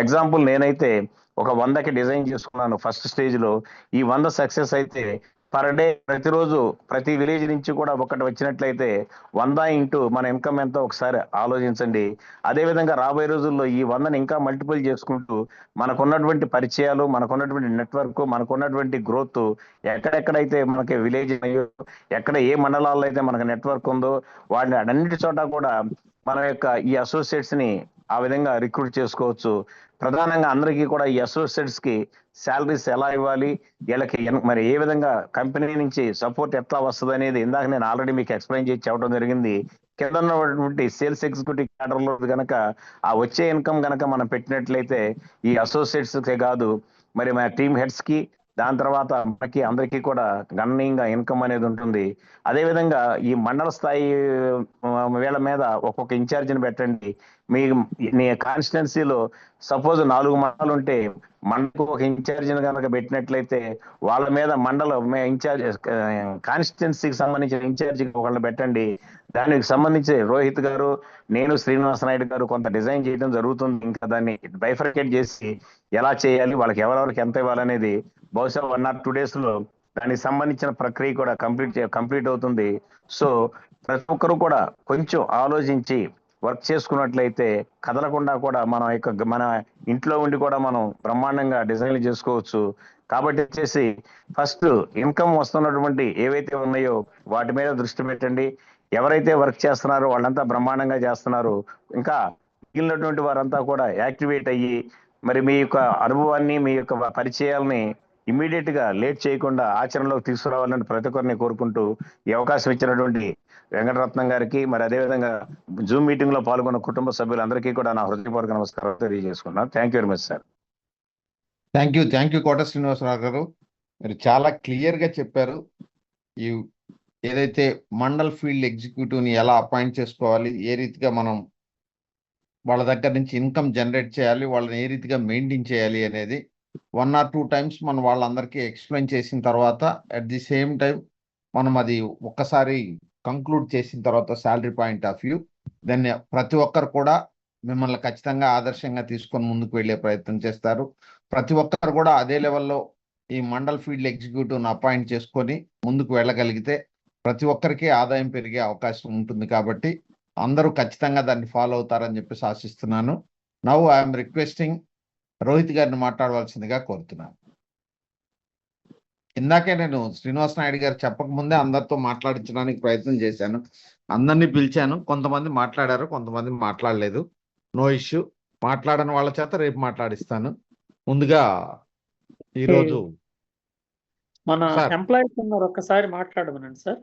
ఎగ్జాంపుల్ నేనైతే ఒక 100కి డిజైన్ చేసుకున్నాను ఫస్ట్ స్టేజ్ లో. ఈ 100 సక్సెస్ అయితే పర్ డే ప్రతిరోజు ప్రతి విలేజ్ నుంచి కూడా ఒకటి వచ్చినట్లయితే 100 ఇంటూ మన ఇన్కమ్ ఎంతో ఒకసారి ఆలోచించండి. అదేవిధంగా రాబోయే రోజుల్లో ఈ 100ని ఇంకా మల్టిపుల్ చేసుకుంటూ మనకున్నటువంటి పరిచయాలు, మనకున్నటువంటి నెట్వర్క్, మనకున్నటువంటి గ్రోత్ ఎక్కడెక్కడైతే మనకి విలేజ్ ఎక్కడ ఏ మండలాల్లో అయితే మనకు నెట్వర్క్ ఉందో వాటిని అన్నిటి చోట కూడా మన యొక్క ఈ అసోసియేట్స్ ని ఆ విధంగా రిక్రూట్ చేసుకోవచ్చు. ప్రధానంగా అందరికీ కూడా ఈ అసోసియేట్స్ కి శాలరీస్ ఎలా ఇవ్వాలి, వీళ్ళకి మరి ఏ విధంగా కంపెనీ నుంచి సపోర్ట్ ఎట్లా వస్తుంది అనేది ఇందాక నేను ఆల్రెడీ మీకు ఎక్స్ప్లెయిన్ చేసి చెప్పడం జరిగింది. కింద ఉన్నటువంటి సేల్స్ ఎగ్జిక్యూటివ్ క్యాడర్ లో గనక ఆ వచ్చే ఇన్కమ్ గనక మనం పెట్టినట్లయితే ఈ అసోసియేట్స్ కాదు, మరి మన టీమ్ హెడ్స్ కి, దాని తర్వాత మనకి అందరికీ కూడా గణనీయంగా ఇన్కమ్ అనేది ఉంటుంది. అదేవిధంగా ఈ మండల స్థాయి వీళ్ళ మీద ఒక్కొక్క ఇన్ఛార్జిని పెట్టండి. మీ కాన్స్టిట్యున్సీలో సపోజ్ 4 మండలాలు ఉంటే మండలకు ఒక ఇన్ఛార్జిని కనుక పెట్టినట్లయితే వాళ్ళ మీద మండల ఇన్ఛార్జ్ కాన్స్టిట్యున్సీకి సంబంధించిన ఇన్ఛార్జి ఒకళ్ళని పెట్టండి. దానికి సంబంధించి రోహిత్ గారు, నేను, శ్రీనివాస నాయుడు గారు కొంత డిజైన్ చేయడం జరుగుతుంది. ఇంకా దాన్ని బైఫర్కేట్ చేసి ఎలా చేయాలి, వాళ్ళకి ఎవరెవరికి ఎంత ఇవ్వాలనేది బహుశా 1 or 2 days లో దానికి సంబంధించిన ప్రక్రియ కూడా కంప్లీట్ అవుతుంది. సో ప్రతి ఒక్కరు కూడా కొంచెం ఆలోచించి వర్క్ చేసుకున్నట్లయితే కదలకుండా కూడా మన ఇంట్లో ఉండి కూడా మనం బ్రహ్మాండంగా డిజైన్లు చేసుకోవచ్చు. కాబట్టి వచ్చేసి ఫస్ట్ ఇన్కమ్ వస్తున్నటువంటి ఏవైతే ఉన్నాయో వాటి మీద దృష్టి పెట్టండి. ఎవరైతే వర్క్ చేస్తున్నారో వాళ్ళంతా బ్రహ్మాండంగా చేస్తున్నారు. ఇంకా మిగిలినటువంటి వారంతా కూడా యాక్టివేట్ అయ్యి మరి మీ యొక్క అనుభవాన్ని, మీ యొక్క పరిచయాలని ఇమ్మీడియట్ గా లేట్ చేయకుండా ఆచరణలోకి తీసుకురావాలని ప్రతి ఒక్కరిని కోరుకుంటూ ఈ అవకాశం ఇచ్చినటువంటి వెంకటరత్నం గారికి, మరి అదేవిధంగా జూమ్ మీటింగ్ లో పాల్గొన్న కుటుంబ సభ్యులందరికీ కూడా నా హృదయపూర్వక నమస్కారం తెలియజేసుకున్నాను. Thank you very much sir. Thank you Kota Srinivasarao garu. మీరు చాలా క్లియర్ గా చెప్పారు. ఈ ఏదైతే మండల్ ఫీల్డ్ ఎగ్జిక్యూటివ్ని ఎలా అపాయింట్ చేసుకోవాలి, ఏ రీతిగా మనం వాళ్ళ దగ్గర నుంచి ఇన్కమ్ జనరేట్ చేయాలి, వాళ్ళని ఏ రీతిగా మెయింటైన్ చేయాలి అనేది 1 or 2 times మనం వాళ్ళందరికీ ఎక్స్ప్లెయిన్ చేసిన తర్వాత అట్ ది సేమ్ టైం మనం అది ఒక్కసారి కంక్లూడ్ చేసిన తర్వాత శాలరీ పాయింట్ ఆఫ్ వ్యూ దాన్ని ప్రతి ఒక్కరు కూడా మిమ్మల్ని ఖచ్చితంగా ఆదర్శంగా తీసుకొని ముందుకు వెళ్ళే ప్రయత్నం చేస్తారు. ప్రతి ఒక్కరు కూడా అదే లెవెల్లో ఈ మండల్ ఫీల్డ్ ఎగ్జిక్యూటివ్ను అపాయింట్ చేసుకొని ముందుకు వెళ్ళగలిగితే ప్రతి ఒక్కరికి ఆదాయం పెరిగే అవకాశం ఉంటుంది. కాబట్టి అందరూ ఖచ్చితంగా దాన్ని ఫాలో అవుతారని చెప్పేసి ఆశిస్తున్నాను. నౌ ఐఎమ్ రిక్వెస్టింగ్ రోహిత్ గారిని మాట్లాడవలసిందిగా కోరుతున్నాను. ఇందాకే నేను శ్రీనివాస నాయుడు గారు చెప్పకముందే అందరితో మాట్లాడించడానికి ప్రయత్నం చేశాను. అందరినీ పిలిచాను. కొంతమంది మాట్లాడారు, కొంతమంది మాట్లాడలేదు. No issue. మాట్లాడని వాళ్ళ చేత రేపు మాట్లాడిస్తాను. ముందుగా ఈరోజు మన ఎంప్లాయీస్ ఉన్నారు, ఒక్కసారి మాట్లాడమనండి సార్.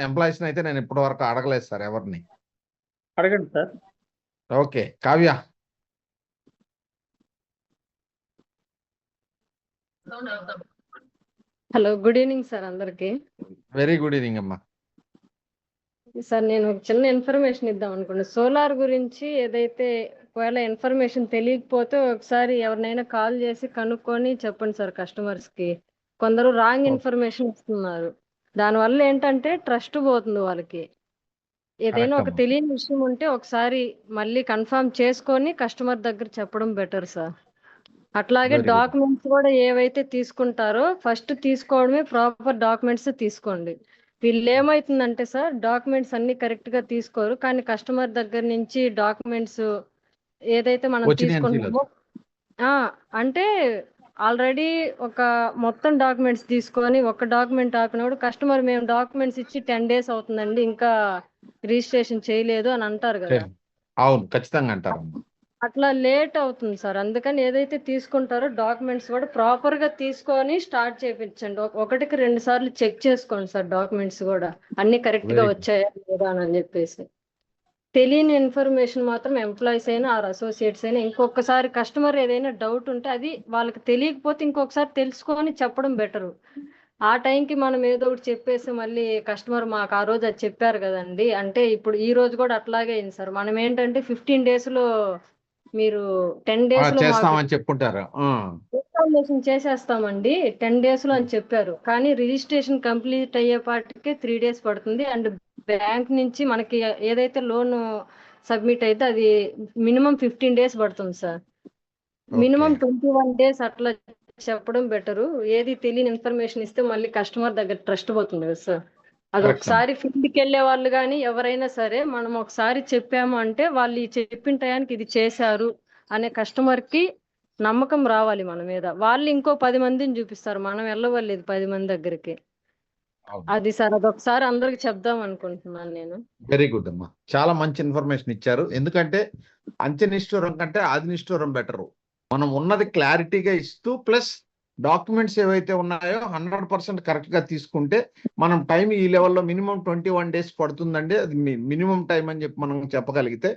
ఎంప్లాయీస్ అయితే నేను ఇప్పటి వరకు అడగలేదు సార్ ఎవరిని. అడగండి sir. Okay, Kavya. Hello, good evening sir అందరికి. వెరీ గుడ్ ఈవినింగ్ అమ్మా. సార్ నేను ఒక చిన్న ఇన్ఫర్మేషన్ ఇద్దాం అనుకోండి. సోలార్ గురించి ఏదైతే ఒకవేళ ఇన్ఫర్మేషన్ తెలియకపోతే ఒకసారి ఎవరినైనా కాల్ చేసి కనుక్కొని చెప్పండి సార్. కస్టమర్స్ కి కొందరు రాంగ్ ఇన్ఫర్మేషన్ ఇస్తున్నారు. దానివల్ల ఏంటంటే ట్రస్ట్ పోతుంది వాళ్ళకి. ఏదైనా ఒక తెలియని విషయం ఉంటే ఒకసారి మళ్ళీ కన్ఫర్మ్ చేసుకొని కస్టమర్ దగ్గర చెప్పడం బెటర్ సార్. అట్లాగే డాక్యుమెంట్స్ కూడా ఏవైతే తీసుకుంటారో ఫస్ట్ తీసుకోవడమే ప్రాపర్ డాక్యుమెంట్స్ తీసుకోండి. వీళ్ళు ఏమైతుందంటే సార్ డాక్యుమెంట్స్ అన్ని కరెక్ట్ గా తీసుకోరు, కానీ కస్టమర్ దగ్గర నుంచి డాక్యుమెంట్స్ ఏదైతే మనం తీసుకుంటామో అంటే ఆల్రెడీ ఒక మొత్తం డాక్యుమెంట్స్ తీసుకొని ఒక డాక్యుమెంట్ ఆపినప్పుడు కస్టమర్ మేము డాక్యుమెంట్స్ ఇచ్చి 10 days అవుతుందండి ఇంకా రిజిస్ట్రేషన్ చేయలేదు అని అంటారు కదా. అవును, ఖచ్చితంగా అంటారు. అట్లా లేట్ అవుతుంది సార్. అందుకని ఏదైతే తీసుకుంటారో డాక్యుమెంట్స్ కూడా ప్రాపర్ గా తీసుకొని స్టార్ట్ చేయించండి. 1కి 2 సార్లు చెక్ చేసుకోండి సార్. డాక్యుమెంట్స్ కూడా అన్ని కరెక్ట్ గా వచ్చాయా లేదా అని చెప్పేసి. తెలియని ఇన్ఫర్మేషన్ మాత్రం ఎంప్లాయీస్ అయినా ఆర్ అసోసియేట్స్ అయినా ఇంకొకసారి కస్టమర్ ఏదైనా డౌట్ ఉంటే అది వాళ్ళకి తెలియకపోతే ఇంకొకసారి తెలుసుకొని చెప్పడం బెటరు. ఆ టైంకి మనం ఏదో ఒకటి చెప్పేసి మళ్ళీ కస్టమర్ మాకు ఆ రోజు అది చెప్పారు కదండి అంటే ఇప్పుడు ఈ రోజు కూడా అట్లాగే అయింది సార్. మనం ఏంటంటే 15 days లో మీరు 10 days లో చేస్తామని చెప్పుకుంటారు. ఇన్ఫర్మేషన్ చేసేస్తామండి 10 days లో అని చెప్పారు, కానీ రిజిస్ట్రేషన్ కంప్లీట్ అయ్యేపాటికే 3 days పడుతుంది. అండ్ బ్యాంక్ నుంచి మనకి ఏదైతే లోన్ సబ్మిట్ అయితే అది మినిమం 15 days పడుతుంది సార్. మినిమం 21 days అట్లా చెప్పడం బెటరు. ఏది తెలియని ఇన్ఫర్మేషన్ ఇస్తే మళ్ళీ కస్టమర్ దగ్గర ట్రస్ట్ పోతుంది కదా సార్. అది ఒకసారి ఫీల్డ్కి వెళ్ళే వాళ్ళు కానీ ఎవరైనా సరే మనం ఒకసారి చెప్పాము అంటే వాళ్ళు ఈ చెప్పిన టయానికి ఇది చేశారు అనే కస్టమర్ కి నమ్మకం రావాలి మన మీద. వాళ్ళు ఇంకో 10 మందిని చూపిస్తారు, మనం వెళ్ళవలేదు 10 మంది దగ్గరికి. అది సార్ అదొకసారి అందరికి చెప్దాం అనుకుంటున్నాను నేను. వెరీ గుడ్ అమ్మా, చాలా మంచి ఇన్ఫర్మేషన్ ఇచ్చారు. ఎందుకంటే అంత్యనిష్ఠూరం కంటే ఆదినిష్ఠూరం బెటరు. మనం ఉన్నది క్లారిటీగా ఇస్తూ ప్లస్ డాక్యుమెంట్స్ ఏవైతే ఉన్నాయో 100% కరెక్ట్ గా తీసుకుంటే మనం టైం ఈ లెవెల్లో మినిమం 21 days పడుతుందండి. అది మినిమం టైం అని చెప్పి మనం చెప్పగలిగితే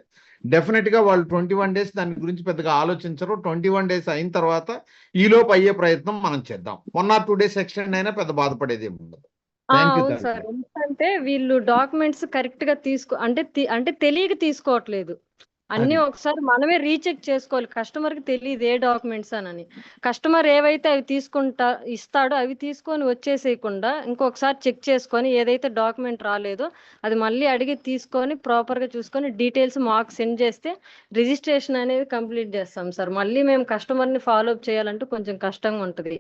డెఫినెట్ గా వాళ్ళు 21 days దాని గురించి పెద్దగా ఆలోచించరు. 21 days అయిన తర్వాత ఈలోపు అయ్యే ప్రయత్నం మనం చేద్దాం. 1 or 2 days ఎక్స్టెండ్ అయినా పెద్ద బాధపడేది ఏమి ఉండదు. అవును సార్, ఎందుకంటే వీళ్ళు డాక్యుమెంట్స్ కరెక్ట్ గా అంటే తెలియక తీసుకోవట్లేదు. అన్ని అది. ఒకసారి మనమే రీచెక్ చేసుకోవాలి. కస్టమర్ కి తెలియదు ఏ డాక్యుమెంట్స్ అని. కస్టమర్ ఏవైతే అవి ఇస్తాడో అవి తీసుకొని వచ్చేసేయకుండా ఇంకొకసారి చెక్ చేసుకొని ఏదైతే డాక్యుమెంట్ రాలేదో అది మళ్ళీ అడిగి తీసుకొని ప్రాపర్ గా చూసుకొని డీటెయిల్స్ మాకు సెండ్ చేస్తే రిజిస్ట్రేషన్ అనేది కంప్లీట్ చేస్తాం సార్. మళ్ళీ మేము కస్టమర్ ని ఫాలో అప్ చేయాలంటే కొంచెం కష్టంగా ఉంటుంది.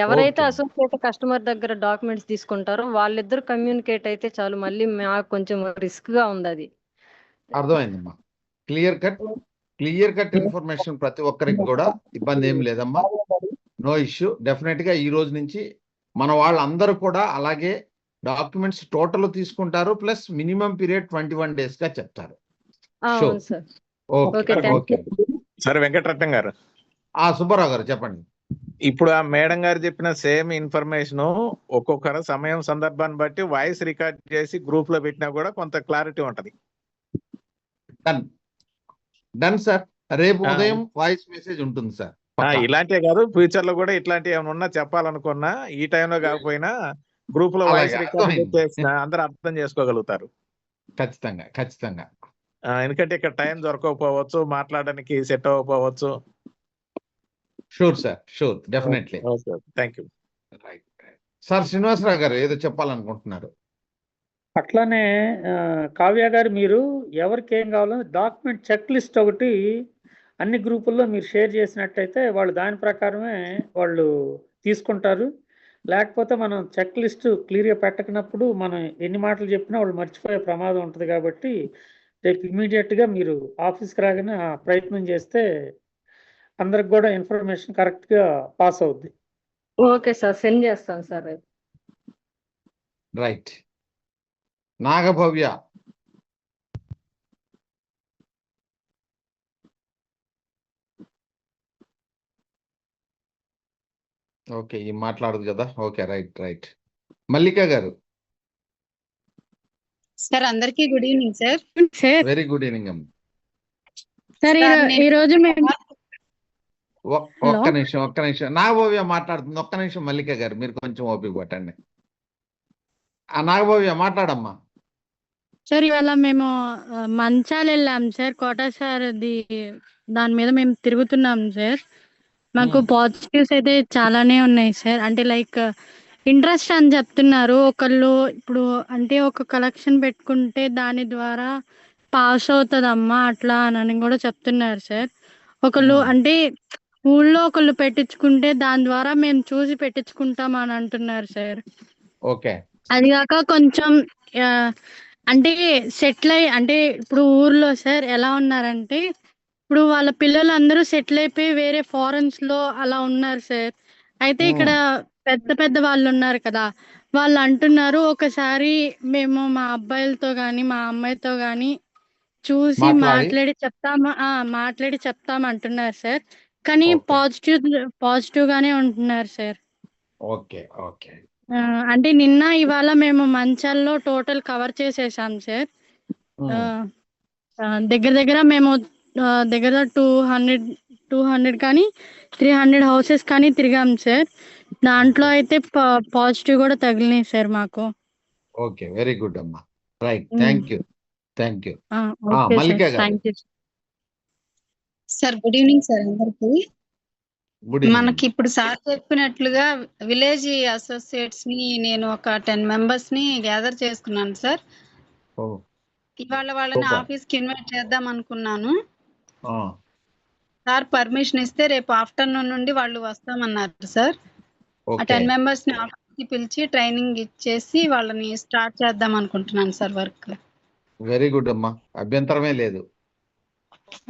ఎవరైతే Okay. అసోసియేట్ కస్టమర్ దగ్గర డాక్యుమెంట్స్ తీసుకుంటారో వాళ్ళిద్దరు కమ్యూనికేట్ అయితే చాలు. మళ్ళీ మాకు కొంచెం రిస్క్ గా ఉంది అది. అర్థమైందమ్మా. క్లియర్ కట్ ఇన్ఫర్మేషన్ ప్రతి ఒక్కరికి కూడా ఇబ్బంది ఏం లేదమ్మా. No issue. డెఫినెట్ గా ఈ రోజు నుంచి మన వాళ్ళందరూ కూడా అలాగే డాక్యుమెంట్స్ టోటల్ తీసుకుంటారు. ప్లస్ మినిమం పీరియడ్ 21 days గా చెప్తారు. అవును sir. Okay okay, thank okay. సరే వెంకటరత్నం గారు, సుబ్బారావు గారు చెప్పండి. ఇప్పుడు ఆ మేడం గారు చెప్పిన సేమ్ ఇన్ఫర్మేషన్ ఒక్కొక్కరు సమయం సందర్భాన్ని బట్టి వాయిస్ రికార్డ్ చేసి గ్రూప్ లో పెట్టినా కూడా కొంత క్లారిటీ ఉంటది. Done sir. రేపు ఉదయం వాయిస్ మెసేజ్ ఉంటుంది సార్. ఇలాంటివే కాదు, ఫ్యూచర్ లో కూడా ఇట్లాంటి ఏమైనా ఉన్నా చెప్పాలనుకున్నా ఈ టైంలో కాకపోయినా గ్రూప్ లో వాయిస్ రికార్డ్ చేసిన అందరూ అర్థం చేసుకోగలుగుతారు. ఖచ్చితంగా. ఎందుకంటే ఇక్కడ టైం దొరకకపోవచ్చు, మాట్లాడడానికి సెట్ అవ్వకపోవచ్చు. Sure sir, sure, definitely. Thank you. Right sir. Srinivasarao garu ఏదో చెప్పాలనుకుంటున్నారు. అట్లానే కావ్య గారు, మీరు ఎవరికి ఏం కావాలో డాక్యుమెంట్ చెక్ లిస్ట్ ఒకటి అన్ని గ్రూపుల్లో మీరు షేర్ చేసినట్టయితే వాళ్ళు దాని ప్రకారమే వాళ్ళు తీసుకుంటారు. లేకపోతే మనం చెక్ లిస్ట్ క్లియర్గా పెట్టకున్నప్పుడు మనం ఎన్ని మాటలు చెప్పినా వాళ్ళు మర్చిపోయే ప్రమాదం ఉంటుంది. కాబట్టి రేపు ఇమీడియట్గా మీరు ఆఫీస్కి రాగానే ఆ ప్రయత్నం చేస్తే అందరికి కూడా ఇన్ఫర్మేషన్ కరెక్ట్గా పాస్ అవుద్ది. ఓకే సార్, సెండ్ చేస్తాను సార్ రేపు. రైట్. నాగభవ్య. ఓకే, ఈ మాట్లాడదు కదా. Okay, right. Mallika garu. Sir అందరికీ good evening sir. Very good evening అమ్మ. సార్ ఈ రోజు మేము ఒక్క నిమిషం నాగభవ్య మాట్లాడుతుంది. ఒక్క నిమిషం మల్లిక గారు, మీరు కొంచెం ఓపిక పట్టండి. నాగభవ్య మాట్లాడమ్మా. సార్ ఇవాళ మేము మంచాలు వెళ్ళాం సార్. కోట సార్ దాని మీద మేము తిరుగుతున్నాం సార్. మాకు పాజిటివ్స్ అయితే చాలానే ఉన్నాయి సార్. అంటే లైక్ ఇంట్రెస్ట్ అని చెప్తున్నారు. ఒకళ్ళు ఇప్పుడు అంటే ఒక కలెక్షన్ పెట్టుకుంటే దాని ద్వారా పాస్ అవుతుందమ్మా అట్లా అని కూడా చెప్తున్నారు సార్. ఒకళ్ళు అంటే ఊళ్ళో ఒకళ్ళు పెట్టించుకుంటే దాని ద్వారా మేము చూసి పెట్టించుకుంటాం అని అంటున్నారు సార్. ఓకే. అది కాక కొంచెం అంటే సెటిల్ అయ్యి అంటే ఇప్పుడు ఊర్లో సార్ ఎలా ఉన్నారంటే ఇప్పుడు వాళ్ళ పిల్లలందరూ సెటిల్ అయిపోయి వేరే ఫారెన్స్ లో అలా ఉన్నారు సార్. అయితే ఇక్కడ పెద్ద వాళ్ళు ఉన్నారు కదా, వాళ్ళు అంటున్నారు ఒకసారి మేము మా అబ్బాయిలతో గాని మా అమ్మాయితో గాని చూసి మాట్లాడి చెప్తాం అంటున్నారు సార్. కానీ పాజిటివ్ గానే ఉంటున్నారు సార్. ఓకే. అంటే నిన్న ఇవాళ మేము మంచాల్లో టోటల్ కవర్ చేసేసాం సార్. దగ్గర మేము దగ్గర 200 కానీ 300 హౌసెస్ కానీ తిరిగాం సార్. దాంట్లో అయితే పాజిటివ్ కూడా తగిలినాయి సార్ మాకు. ఓకే, వెరీ గుడ్ అమ్మా. Right, thank you. Okay Mallika sir, garu. Thank you sir. Good evening sir అందరికి. Good evening. మనకి ఇప్పుడు సార్ చెప్పినట్లుగా విలేజ్ అసోసియేట్స్ ని నేను ఒక 10 members ని గ్యాదర్ చేసుకున్నాను సార్. ఇవాళ వాళ్ళని ఆఫీస్ కి ఇన్వైట్ చేద్దాం అనుకున్నాను సార్. పర్మిషన్ ఇస్తే రేపు ఆఫ్టర్నూన్ నుండి వాళ్ళు వస్తామన్నారు సార్. ఆ 10 members ని ఆఫీస్ కి పిలిచి ట్రైనింగ్ ఇచ్చేసి వాళ్ళని స్టార్ట్ చేద్దాం అనుకుంటున్నాను సార్ వర్క్. వెరీ గుడ్ అమ్మా, అభ్యంతరమే లేదు.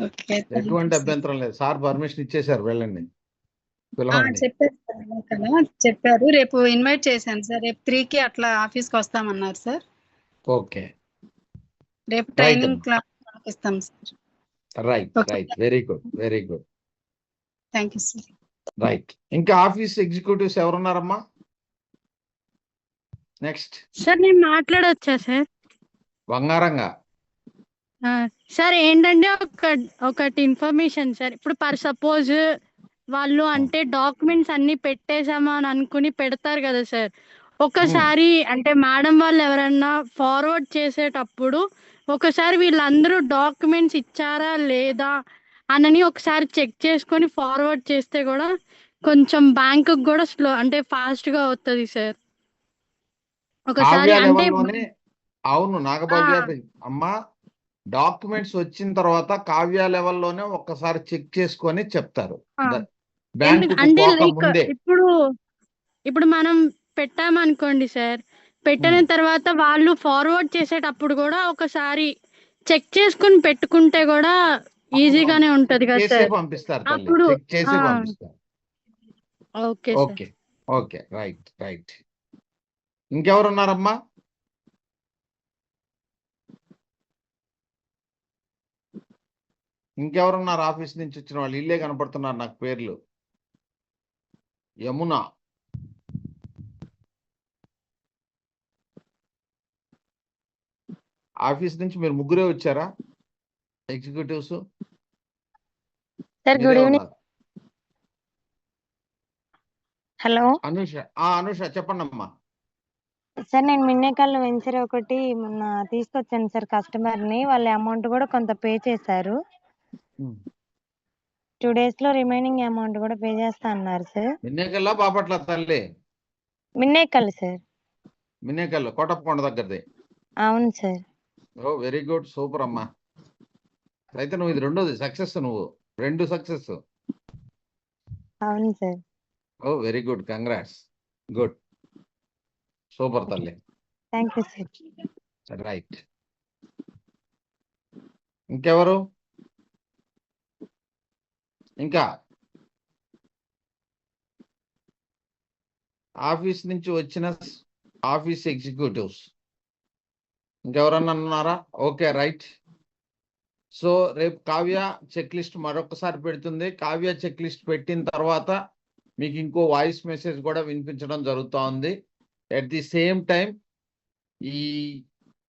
ఓకే, ఎటువంటి అభ్యంతరం లేదు. సార్ పర్మిషన్ ఇచ్చేసారు, వెళ్ళండి. పిలవండి. చెప్పారు సార్ కదా, చెప్పారు. రేపు ఇన్వైట్ చేశాను సార్. రేపు 3కి అట్లా ఆఫీస్కి వస్తామన్నారు సార్. ఓకే, రేపు రైట్ ట్రైనింగ్ అమ్మా, క్లాస్ పంపిస్తాం sir. Right okay, right, very good very good, thank you sir. Right. ఇంకా ఆఫీస్ ఎగ్జిక్యూటివ్స్ ఎవరున్నారమ్మా? నెక్స్ట్ సార్ నేను మాట్లాడొచ్చా సార్? బంగారంగా. సార్ ఏంటంటే ఒకటి ఇన్ఫర్మేషన్ సార్. ఇప్పుడు సపోజ్ వాళ్ళు అంటే డాక్యుమెంట్స్ అన్ని పెట్టేశామా అని అనుకుని పెడతారు కదా సార్. ఒకసారి అంటే మేడం వాళ్ళు ఎవరన్నా ఫార్వర్డ్ చేసేటప్పుడు ఒకసారి వీళ్ళందరూ డాక్యుమెంట్స్ ఇచ్చారా లేదా అనని ఒకసారి చెక్ చేసుకొని ఫార్వర్డ్ చేస్తే కూడా కొంచెం బ్యాంకుకి కూడా స్లో అంటే ఫాస్ట్ గా అవుతుంది సార్. ఒకసారి కావ్య అంటే లెవెల్లోనే, అవును నాగభవ్య అమ్మా, డాక్యుమెంట్స్ వచ్చిన తర్వాత కావ్య లెవెల్లోనే ఒక్కసారి చెక్ చేసుకొని చెప్తారు. బ్యాంకు అంటే పోక లైక్ ముందే. ఇప్పుడు మనం పెట్టామనుకోండి సార్, పెట్టిన తర్వాత వాళ్ళు ఫార్వర్డ్ చేసేటప్పుడు కూడా ఒకసారి చెక్ చేసుకుని పెట్టుకుంటే కూడా ఈజీగానే ఉంటది కదా చేసే సార్. పంపిస్తారు తల్లి, అప్పుడు చెక్ చేసే పంపిస్తారు. Okay sir. Okay okay, right right. ఇంకెవరున్నారమ్మా? ఇంకెవరున్నారు ఆఫీస్ నుంచి వచ్చిన వాళ్ళు? ఇల్లే కనపడుతున్నారు నాకు పేర్లు. యమున, ఆఫీస్ నుంచి మీరు ముగ్గురే వచ్చారా executives? Sir good evening. Hello Anusha, Anusha చెప్పండి అమ్మా. సార్, నేను మిన్నేకల్ వెంచర్ ఒకటి మొన్న తీసుకొచ్చాను సార్ కస్టమర్ని. వాళ్ళ అమౌంట్ కూడా కొంత పే చేశారు. 2 days లో రిమైనింగ్ అమౌంట్ కూడా పే చేస్తా అన్నారు సార్. మిన్నేకల్లా బాపట్ల తల్లి? మిన్నేకల్ సార్. మిన్నేకల్ కోటప్పకొండ దగ్గరది. అవును sir. Oh very good, super అమ్మా. అయితే నువ్వు ఇది రెండోది సక్సెస్, నువ్వు 2 సక్సెస్. అవును sir. Oh very good, congrats, good, super తల్లి. Thank you sir. రైట్. ఇంకెవరు? ఇంకా ఆఫీస్ నుంచి వచ్చిన ఆఫీస్ ఎగ్జిక్యూటివ్స్ ఇంకెవరన్నా ఉన్నారా? Okay right. సో రేపు కావ్య చెక్ లిస్ట్ మరొకసారి పెడుతుంది. కావ్య చెక్ లిస్ట్ పెట్టిన తర్వాత మీకు ఇంకో వాయిస్ మెసేజ్ కూడా వినిపించడం జరుగుతూ ఉంది. ఎట్ ది సేమ్ టైం ఈ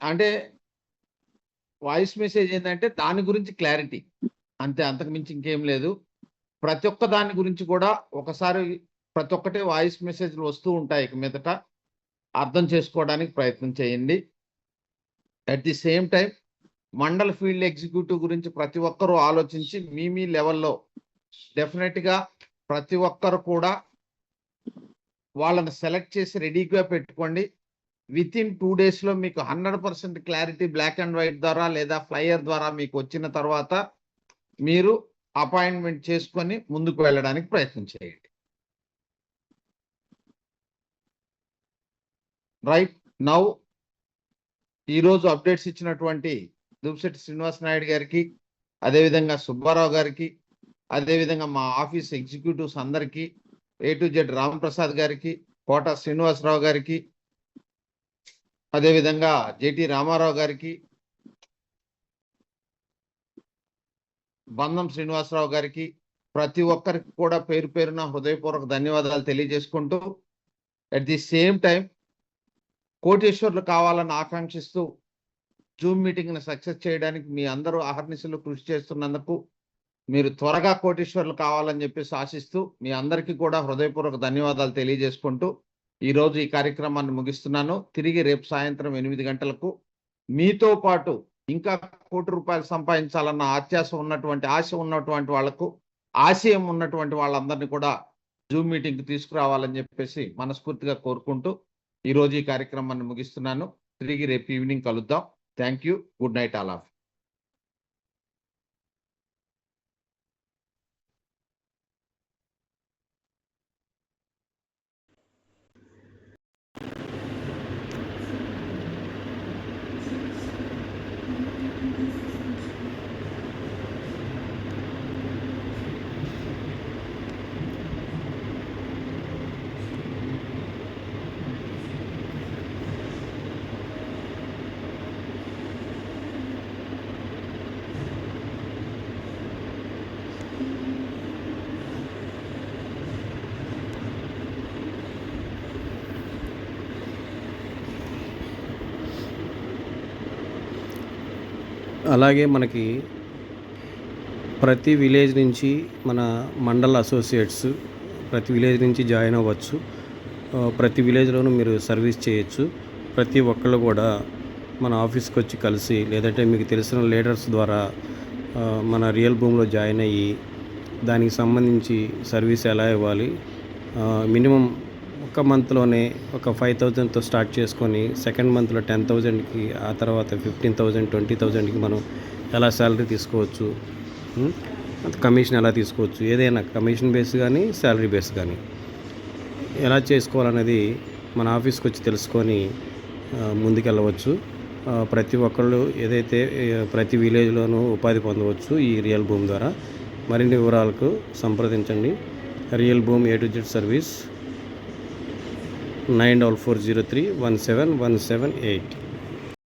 అంటే వాయిస్ మెసేజ్ ఏంటంటే దాని గురించి క్లారిటీ అంతే, అంతకు మించి ఇంకేం లేదు. ప్రతి ఒక్క దాని గురించి కూడా ఒకసారి ప్రతి ఒక్కటే వాయిస్ మెసేజ్లు వస్తూ ఉంటాయి. ఇక మీదట అర్థం చేసుకోవడానికి ప్రయత్నం చేయండి. At the same time mandal field executive గురించి ప్రతి ఒక్కరూ ఆలోచించి మీ లెవెల్లో డెఫినెట్గా ప్రతి ఒక్కరు కూడా వాళ్ళని సెలెక్ట్ చేసి రెడీగా పెట్టుకోండి. విత్ ఇన్ 2 days లో మీకు 100% క్లారిటీ బ్లాక్ అండ్ వైట్ ద్వారా లేదా ఫ్లైయర్ ద్వారా మీకు వచ్చిన తర్వాత మీరు అపాయింట్మెంట్ చేసుకొని ముందుకు వెళ్ళడానికి ప్రయత్నం చేయండి. రైట్ నౌ ఈరోజు అప్డేట్స్ ఇచ్చినటువంటి దుబ్శెట్టి శ్రీనివాస్ నాయుడు గారికి, అదేవిధంగా సుబ్బారావు గారికి, అదేవిధంగా మా ఆఫీస్ ఎగ్జిక్యూటివ్స్ అందరికీ, A to Z రామప్రసాద్ గారికి, కోట శ్రీనివాసరావు గారికి, అదేవిధంగా JT రామారావు గారికి, బంధం శ్రీనివాసరావు గారికి, ప్రతి ఒక్కరికి కూడా పేరు పేరున హృదయపూర్వక ధన్యవాదాలు తెలియజేసుకుంటూ at the same time Koteswarlu కావాలని ఆకాంక్షిస్తూ జూమ్ మీటింగ్ని సక్సెస్ చేయడానికి మీ అందరూ అహర్నిశలు కృషి చేస్తున్నందుకు మీరు త్వరగా కోటేశ్వర్లు కావాలని చెప్పేసి ఆశిస్తూ మీ అందరికీ కూడా హృదయపూర్వక ధన్యవాదాలు తెలియజేసుకుంటూ ఈరోజు ఈ కార్యక్రమాన్ని ముగిస్తున్నాను. తిరిగి రేపు సాయంత్రం 8 గంటలకు మీతో పాటు ఇంకా ₹1,00,00,000 సంపాదించాలన్న ఆశ ఉన్నటువంటి వాళ్లకు, ఆశయం ఉన్నటువంటి వాళ్ళందరినీ కూడా జూమ్ మీటింగ్కి తీసుకురావాలని చెప్పేసి మనస్ఫూర్తిగా కోరుకుంటూ ఈరోజు ఈ కార్యక్రమాన్ని ముగిస్తున్నాను. తిరిగి రేపు ఈవినింగ్ కలుద్దాం. Thank you. Good night all of. అలాగే మనకి ప్రతి విలేజ్ నుంచి మన మండల అసోసియేట్స్ ప్రతి విలేజ్ నుంచి జాయిన్ అవ్వచ్చు. ప్రతి విలేజ్లోనూ మీరు సర్వీస్ చేయొచ్చు. ప్రతి ఒక్కళ్ళు కూడా మన ఆఫీస్కి వచ్చి కలిసి లేదంటే మీకు తెలిసిన లీడర్స్ ద్వారా మన రియల్ భూమిలో జాయిన్ అయ్యి దానికి సంబంధించి సర్వీస్ ఎలా ఇవ్వాలి, మినిమం ఒక మంత్లోనే ఒక 5,000తో స్టార్ట్ చేసుకొని సెకండ్ మంత్లో 10,000కి, ఆ తర్వాత 15,000 20,000కి మనం ఎలా శాలరీ తీసుకోవచ్చు, కమిషన్ ఎలా తీసుకోవచ్చు, ఏదైనా కమిషన్ బేస్ కానీ శాలరీ బేస్ కానీ ఎలా చేసుకోవాలనేది మన ఆఫీస్కి వచ్చి తెలుసుకొని ముందుకెళ్ళవచ్చు. ప్రతి ఒక్కళ్ళు ఏదైతే ప్రతి విలేజ్లోనూ ఉపాధి పొందవచ్చు ఈ రియల్ భూమి ద్వారా. మరిన్ని వివరాలకు సంప్రదించండి. రియల్ భూమి A to Z సర్వీస్ 9440317178.